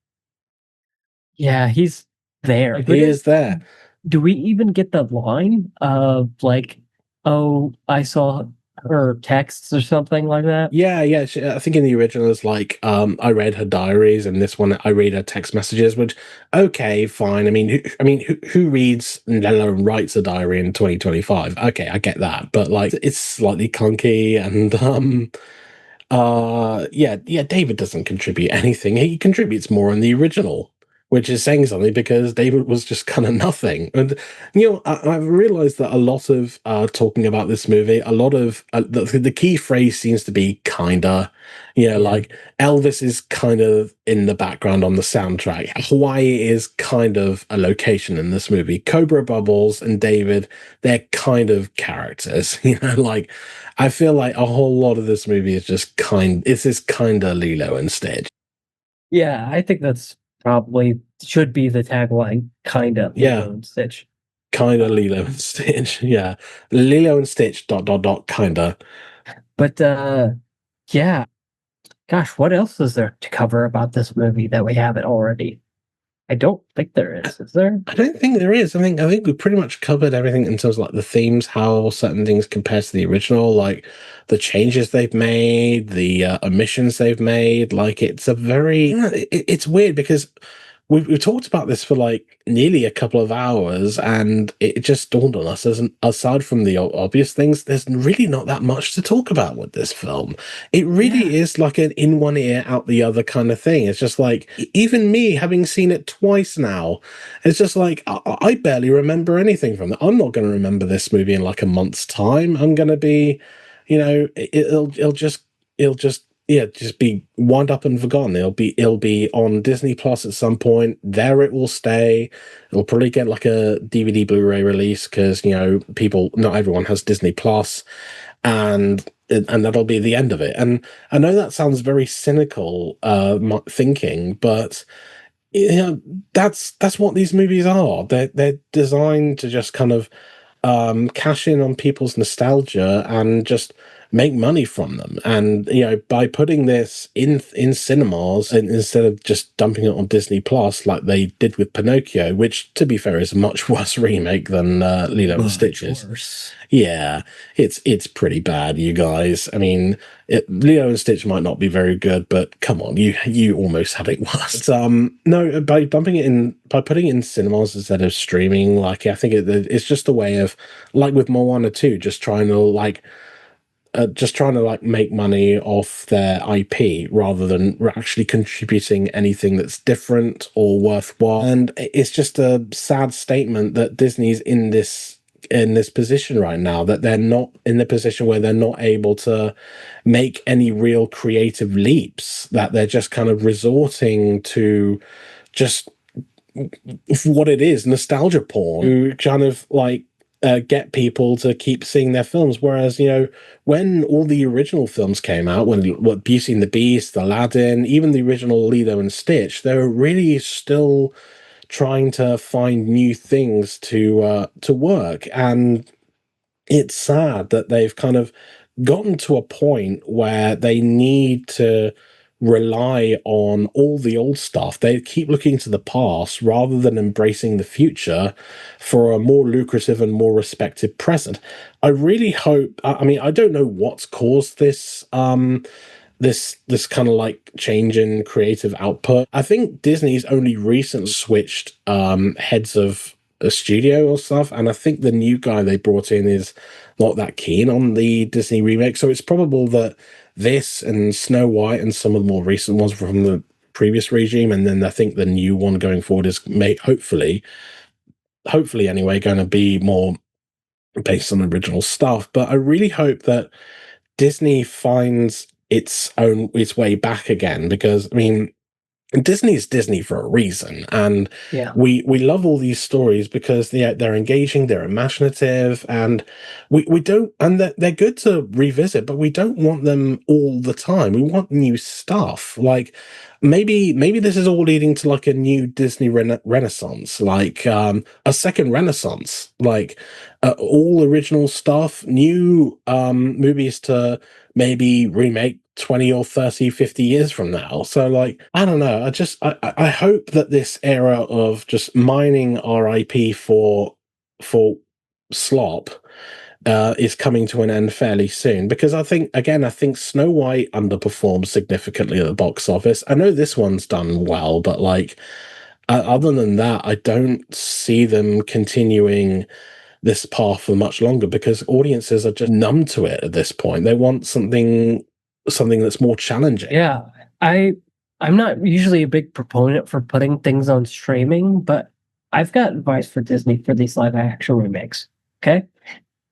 Yeah, he's there. He is there. Do we even get the line of like, "Oh, I saw her texts" or something like that? Yeah, yeah. I think in the original it's like, I read her diaries, and this one I read her text messages. Which, okay, fine. I mean, who reads let alone writes a diary in 2025? Okay, I get that, but like, it's slightly clunky, and yeah, David doesn't contribute anything. He contributes more in the original, which is saying something because David was just kind of nothing. And I've realized that a lot of talking about this movie, a lot of the key phrase seems to be kinda. Like Elvis is kind of in the background on the soundtrack. Hawaii is kind of a location in this movie. Cobra Bubbles and David, they're kind of characters. Like I feel like a whole lot of this movie is just it's this kind of Lilo and Stitch. Yeah, I think that's probably should be the tagline, kind of Yeah. Lilo and Stitch. Kind of Lilo and Stitch. Yeah. Lilo and Stitch dot dot dot kinda. But yeah, gosh, what else is there to cover about this movie that we haven't already? I don't think there is. Is there? I don't think there is. I think we pretty much covered everything in terms of like the themes, how certain things compare to the original, like the changes they've made, the omissions they've made. Like it's a very it's weird because we've talked about this for like nearly a couple of hours, and it just dawned on us aside from the obvious things, there's really not that much to talk about with this film. It really is like an in one ear, out the other kind of thing. It's just like, even me having seen it twice now, it's just like, I barely remember anything from it. I'm not going to remember this movie in like a month's time. I'm going to be, it'll just yeah, just be wound up and forgotten. It'll be on Disney Plus at some point. There it will stay. It'll probably get like a DVD Blu-ray release because not everyone has Disney Plus, and that'll be the end of it. And I know that sounds very cynical thinking, but that's what these movies are. They're designed to just kind of cash in on people's nostalgia and just make money from them. And by putting this in cinemas and instead of just dumping it on Disney Plus like they did with Pinocchio, which to be fair is a much worse remake than Lilo and Stitch is. Yeah, it's pretty bad, you guys. I mean, Lilo and Stitch might not be very good, but come on, you almost had it worse. No, by putting it in cinemas instead of streaming, like I think it's just a way of, like with Moana 2, just trying to like just trying to like make money off their IP rather than actually contributing anything that's different or worthwhile. And it's just a sad statement that Disney's in this position right now, that they're not in the position where they're not able to make any real creative leaps, that they're just kind of resorting to just what it is, nostalgia porn, to kind of like get people to keep seeing their films. Whereas, when all the original films came out, when what Beauty and the Beast, Aladdin, even the original Lilo and Stitch, they were really still trying to find new things to work. And it's sad that they've kind of gotten to a point where they need to rely on all the old stuff. They keep looking to the past rather than embracing the future for a more lucrative and more respected present. I really hope, I mean, I don't know what's caused this kind of like change in creative output. I think Disney's only recently switched heads of a studio or stuff, and I think the new guy they brought in is not that keen on the Disney remake. So it's probable that this and Snow White and some of the more recent ones from the previous regime, and then I think the new one going forward is hopefully anyway, going to be more based on original stuff. But I really hope that Disney finds its way back again, because I mean, Disney's Disney for a reason, and Yeah. we love all these stories because they're engaging, they're imaginative, and we don't, and they're good to revisit, but we don't want them all the time. We want new stuff. Like maybe this is all leading to like a new Disney renaissance, like a second renaissance, like all original stuff, new movies to maybe remake 20 or 30, 50 years from now. So like, I don't know, I hope that this era of just mining our IP for slop is coming to an end fairly soon, because I think Snow White underperformed significantly at the box office. I know this one's done well, but like other than that, I don't see them continuing this path for much longer, because audiences are just numb to it at this point. They want something that's more challenging. Yeah, I'm not usually a big proponent for putting things on streaming, but I've got advice for Disney for these live action remakes. Okay,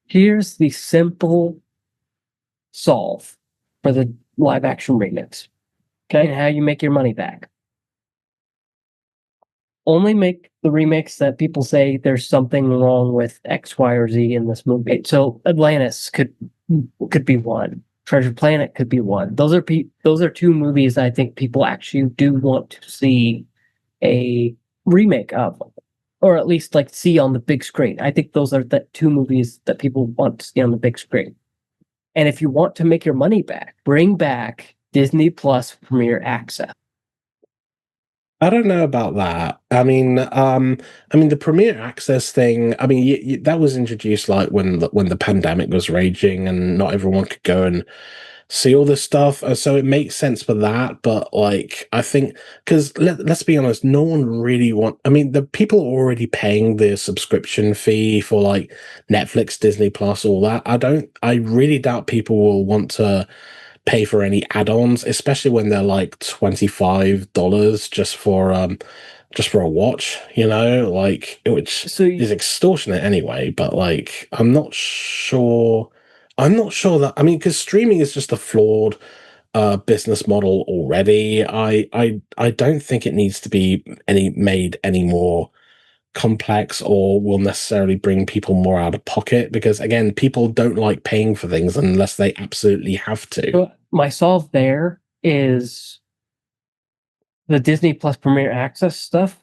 here's the simple solve for the live action remakes. Okay, and how you make your money back. Only make the remakes that people say there's something wrong with X, Y, or Z in this movie. So Atlantis could be one. Treasure Planet could be one. Those are two movies I think people actually do want to see a remake of, or at least like see on the big screen. I think those are the two movies that people want to see on the big screen. And if you want to make your money back, bring back Disney Plus Premier Access. I don't know about that. I mean, the Premier Access thing. I mean, that was introduced like when the pandemic was raging and not everyone could go and see all this stuff. So it makes sense for that. But like, I think because let's be honest, no one really want. I mean, the people are already paying the subscription fee for like Netflix, Disney Plus, all that. I really doubt people will want to pay for any add-ons, especially when they're like $25 just for a watch, like, which So is extortionate anyway. But like, I'm not sure that, I mean, because streaming is just a flawed business model already. I don't think it needs to be made any more complex or will necessarily bring people more out of pocket, because again, people don't like paying for things unless they absolutely have to. my solve there is the Disney Plus Premier Access stuff.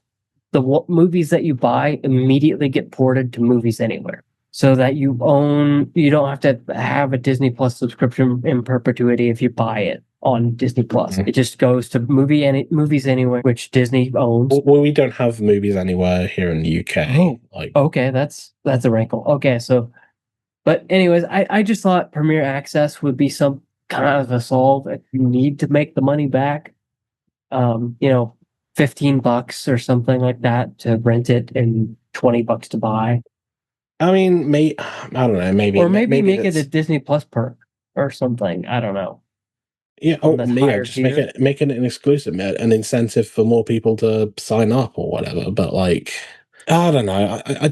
The movies that you buy immediately get ported to Movies Anywhere, so that you don't have to have a Disney Plus subscription in perpetuity if you buy it on Disney Plus. Mhm. It just goes to Movies Anywhere, which Disney owns. Well, we don't have movies anywhere here in the UK. Oh, Like, okay, that's a wrinkle. Okay, so, but anyways, I just thought Premier Access would be some kind of a solve if you need to make the money back. $15 or something like that to rent it and $20 to buy. I mean, I don't know, maybe Or maybe make it a that's Disney Plus perk. or something. I don't know. Yeah, On oh, the yeah, higher just make tier. it an exclusive, an incentive for more people to sign up or whatever. But like, I don't know. I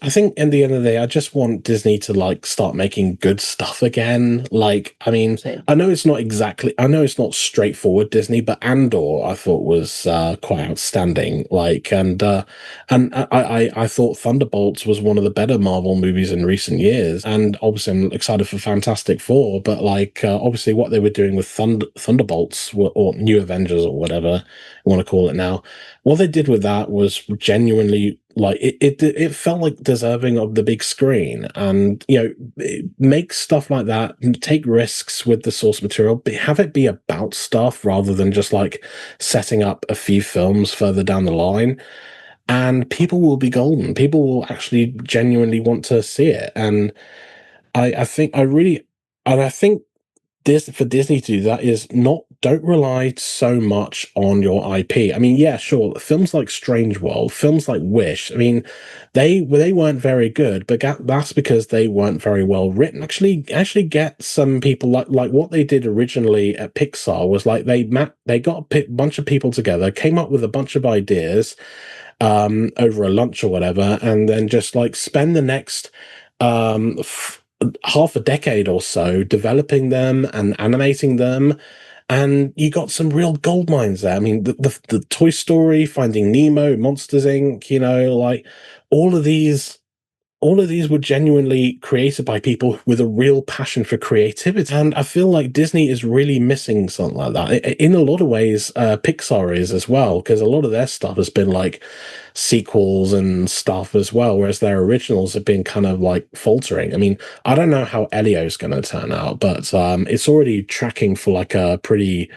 think in the end of the day, I just want Disney to like start making good stuff again. Like, I mean, Same. I know it's not straightforward Disney, but Andor I thought was quite outstanding. Like, and I thought Thunderbolts was one of the better Marvel movies in recent years. And obviously, I'm excited for Fantastic Four. But like, obviously, what they were doing with Thunderbolts or New Avengers or whatever you want to call it now, what they did with that was genuinely like it felt like deserving of the big screen. And make stuff like that, take risks with the source material, but have it be about stuff rather than just like setting up a few films further down the line, and people will be golden. People will actually genuinely want to see it. And I think I really and I think this for Disney to do that is not don't rely so much on your IP. I mean, yeah, sure, films like Strange World, films like Wish. I mean, they weren't very good, but that's because they weren't very well written. Actually, get some people like what they did originally at Pixar was like they got a bunch of people together, came up with a bunch of ideas over a lunch or whatever, and then just like spend the next um, half a decade or so developing them and animating them, and you got some real gold mines there. I mean, the Toy Story, Finding Nemo, Monsters Inc. Like all of these all of these were genuinely created by people with a real passion for creativity. And I feel like Disney is really missing something like that. In a lot of ways, Pixar is as well, because a lot of their stuff has been like sequels and stuff as well, whereas their originals have been kind of like faltering. I mean, I don't know how Elio's going to turn out, but it's already tracking for like a pretty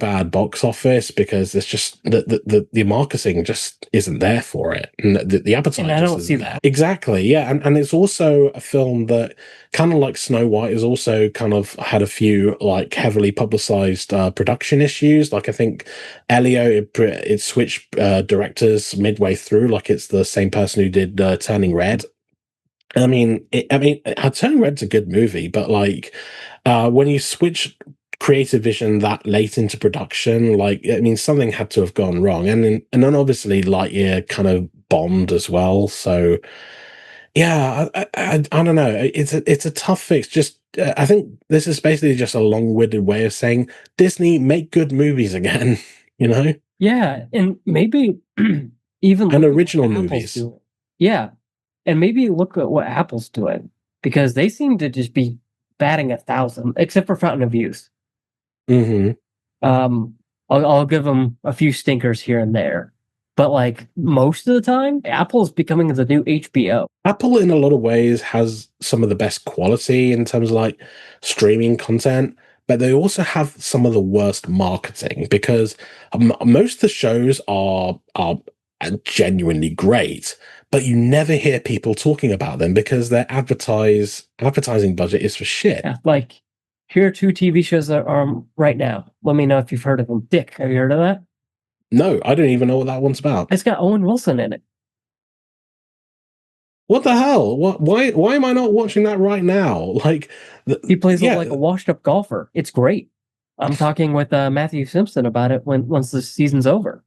bad box office because there's just the marketing just isn't there for it, and the And appetite I just don't see isn't there. that. Exactly, yeah, and it's also a film that kind of like Snow White has also kind of had a few like heavily publicized production issues. Like I think Elio it switched directors midway through, like it's the same person who did Turning Red. Turning Red's a good movie, but like when you switch creative vision that late into production, like I mean, something had to have gone wrong, and then obviously Lightyear kind of bombed as well. So yeah, I don't know. It's a tough fix. Just I think this is basically just a long-winded way of saying Disney make good movies again, you know, Yeah, and maybe even and look at what original Apple's movies. doing. Yeah, and maybe look at what Apple's doing because they seem to just be batting 1,000, except for Fountain of Youth. Hmm. Um, I'll give them a few stinkers here and there, but like most of the time, Apple's becoming the new HBO. Apple, in a lot of ways, has some of the best quality in terms of like streaming content, but they also have some of the worst marketing because most of the shows are genuinely great, but you never hear people talking about them because their advertising budget is for shit. Yeah, like here are two TV shows that are right now. Let me know if you've heard of them. Dick, have you heard of that? No, I don't even know what that one's about. It's got Owen Wilson in it. What the hell? What? Why am I not watching that right now? Like, He plays yeah, like a washed-up golfer. It's great. I'm talking with Matthew Simpson about it once the season's over.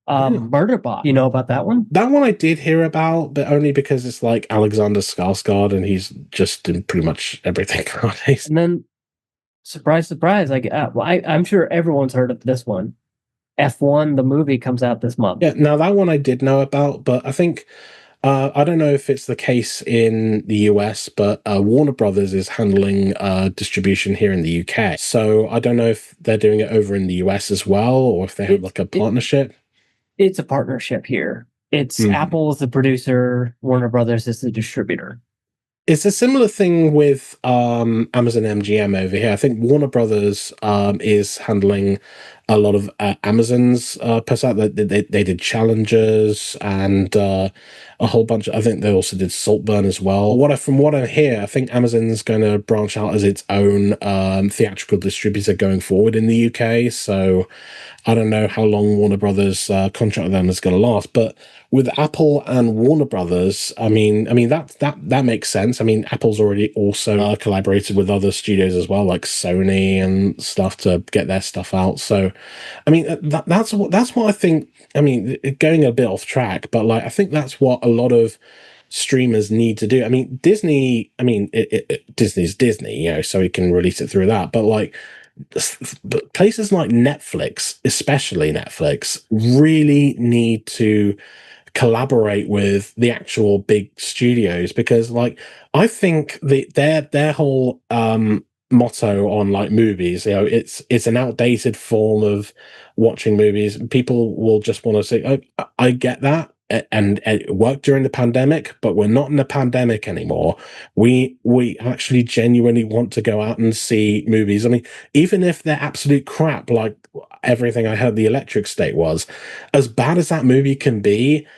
yeah. Murderbot. You know about that one? That one I did hear about, but only because it's like Alexander Skarsgård, and he's just in pretty much everything nowadays. And then, surprise, surprise! I'm sure everyone's heard of this one. F1, the movie, comes out this month. Yeah, now that one I did know about, but I think I don't know if it's the case in the US, but Warner Brothers is handling distribution here in the UK. So I don't know if they're doing it over in the US as well, or if they have It's like a it, partnership. it's a partnership here. It's Mhm. Apple is the producer, Warner Brothers is the distributor. It's a similar thing with Amazon MGM over here. I think Warner Brothers is handling a lot of Amazon's puts out. They did challenges and a whole bunch. I think they also did Saltburn as well. From what I hear, I think Amazon's going to branch out as its own theatrical distributor going forward in the UK. So I don't know how long Warner Brothers contract with them is going to last, but with Apple and Warner Brothers, I mean that makes sense. I mean, Apple's already also collaborated with other studios as well, like Sony and stuff, to get their stuff out. So, I mean, that's what I think. I mean, going a bit off track, but like I think that's what a lot of streamers need to do. I mean, Disney. I mean, Disney's Disney, you know, so he can release it through that. But like, but places like Netflix, especially Netflix, really need to collaborate with the actual big studios, because like I think their whole motto on like movies, you know, it's an outdated form of watching movies. People will just want to say, oh, I get that, and it worked during the pandemic, but we're not in the pandemic anymore. We actually genuinely want to go out and see movies. I mean, even if they're absolute crap, like everything I heard the Electric State was, as bad as that movie can be,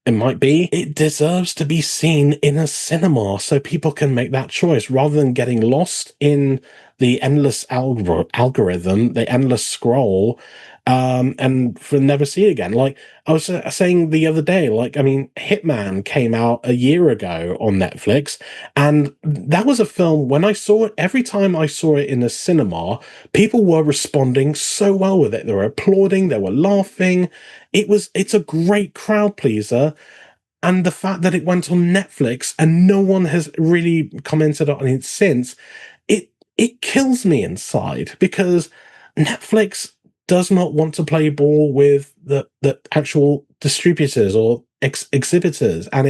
it might be, it deserves to be seen in a cinema so people can make that choice rather than getting lost in the endless algorithm, the endless scroll, and for never see it again. Like I was saying the other day, like, I mean, Hitman came out a year ago on Netflix, and that was a film, when I saw it, every time I saw it in a cinema, people were responding so well with it. They were applauding, they were laughing. It's a great crowd pleaser, and the fact that it went on Netflix and no one has really commented on it since, it kills me inside, because Netflix does not want to play ball with the actual distributors or exhibitors, and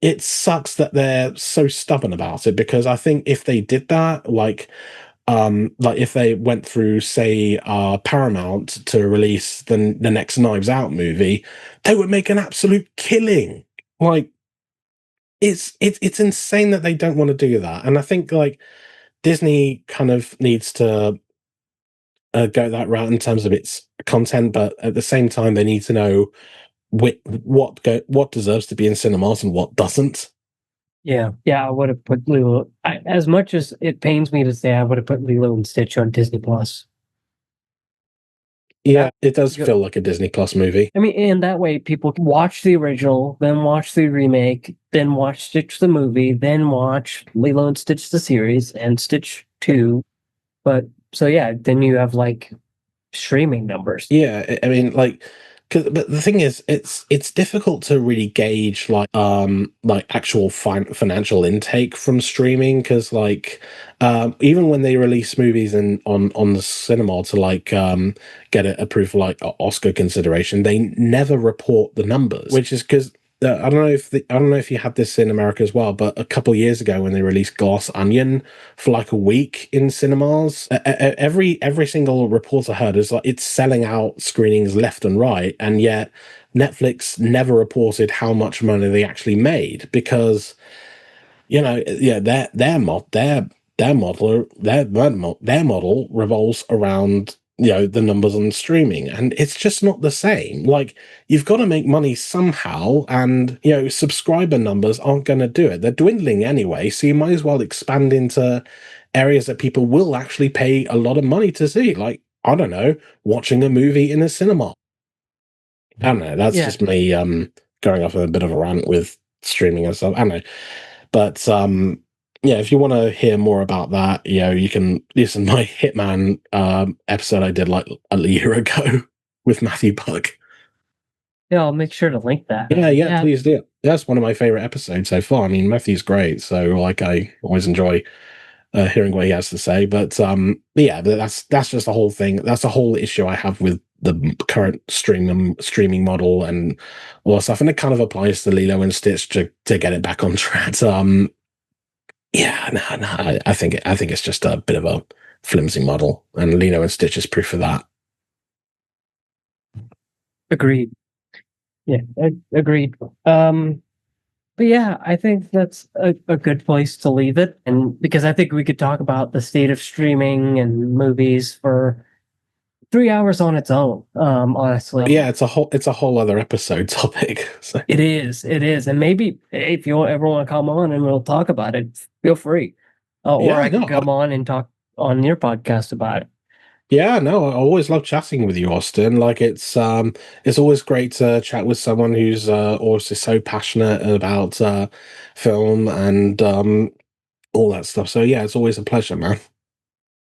it sucks that they're so stubborn about it, because I think if they did that, like if they went through, say, Paramount to release the next Knives Out movie, they would make an absolute killing. Like, it's insane that they don't want to do that, and I think like Disney kind of needs to go that route in terms of its content, but at the same time, they need to know what deserves to be in cinemas and what doesn't. Yeah, I would have put Lilo. As much as it pains me to say, I would have put Lilo and Stitch on Disney Plus. Yeah, it does feel like a Disney Plus movie. I mean, and that way people can watch the original, then watch the remake, then watch Stitch the movie, then watch Lilo and Stitch the series and Stitch 2. But so yeah, then you have like streaming numbers. Yeah, I mean, like, but the thing is, it's difficult to really gauge like actual financial intake from streaming, because like even when they release movies on the cinema to like get it approved for like Oscar consideration, they never report the numbers, which is because I don't know if you had this in America as well, but a couple of years ago when they released Glass Onion for like a week in cinemas, every single report I heard is like it's selling out screenings left and right, and yet Netflix never reported how much money they actually made, because you know, yeah, their model revolves around, you know, the numbers on streaming, and it's just not the same. Like, you've got to make money somehow, and you know, subscriber numbers aren't going to do it. They're dwindling anyway, so you might as well expand into areas that people will actually pay a lot of money to see, like, I don't know, watching a movie in a cinema. I don't know, that's just me going off a bit of a rant with streaming and stuff. I don't know. But yeah, if you want to hear more about that, you know, you can listen to my Hitman episode I did like a year ago with Matthew Buck. Yeah, I'll make sure to link that. Yeah, please do. That's one of my favorite episodes so far. I mean, Matthew's great, so like I always enjoy hearing what he has to say. But yeah, but that's just the whole thing. That's the whole issue I have with the current streaming model and all that stuff, and it kind of applies to Lilo and Stitch to get it back on track. Yeah, no, I think it's just a bit of a flimsy model, and Lilo and Stitch is proof of that. Agreed. Yeah, agreed. But yeah, I think that's a good place to leave it. And because I think we could talk about the state of streaming and movies for 3 hours on its own. Honestly, Yeah, it's a whole other episode topic. So. it is, and maybe if you ever want to come on and we'll talk about it, feel free. Or Yeah, I can no, come on and talk on your podcast about it. yeah, no, I always love chatting with you, Austin. Like it's always great to chat with someone who's also so passionate about film and all that stuff. So yeah, it's always a pleasure, man.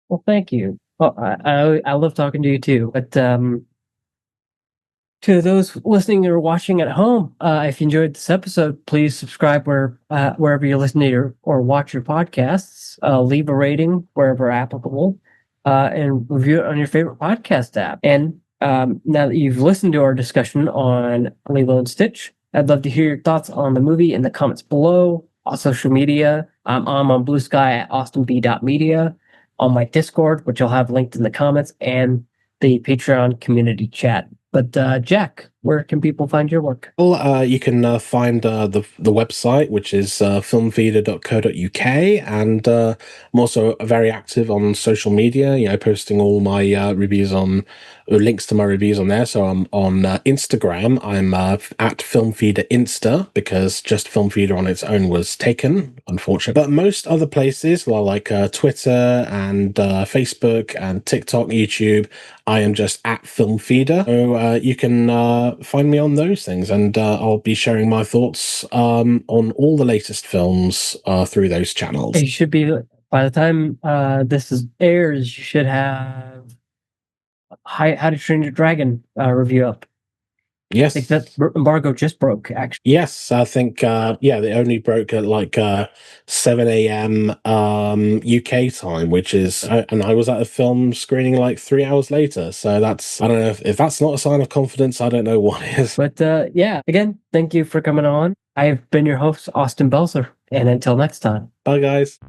Well, thank you. Well, I love talking to you too. But to those listening or watching at home, if you enjoyed this episode, please subscribe wherever you listen to or watch your podcasts. Leave a rating wherever applicable, and review it on your favorite podcast app. And now that you've listened to our discussion on Lilo and Stitch, I'd love to hear your thoughts on the movie in the comments below. On social media, I'm on Bluesky at austinb.media, on my Discord, which I'll have linked in the comments, and the Patreon community chat. But Jack, where can people find your work? Well, you can find the website, which is filmfeeder.co.uk, and I'm also very active on social media. You know, posting all my reviews on links to my reviews on there. So I'm on Instagram. I'm at FilmFeeder Insta because just FilmFeeder on its own was taken, unfortunately. But most other places, like Twitter and Facebook and TikTok, YouTube, I am just at FilmFeeder. So you can find me on those things, and I'll be sharing my thoughts on all the latest films through those channels. You should be, by the time this airs, you should have How to Train Your Dragon review up. Yes. I think that embargo just broke, actually. Yes, I think yeah, they only broke at like 7 a.m. UK time, which is and I was at a film screening like 3 hours later. So that's, I don't know, if that's not a sign of confidence, I don't know what is. But yeah, again, thank you for coming on. I've been your host, Austin Belzer, and until next time. Bye, guys.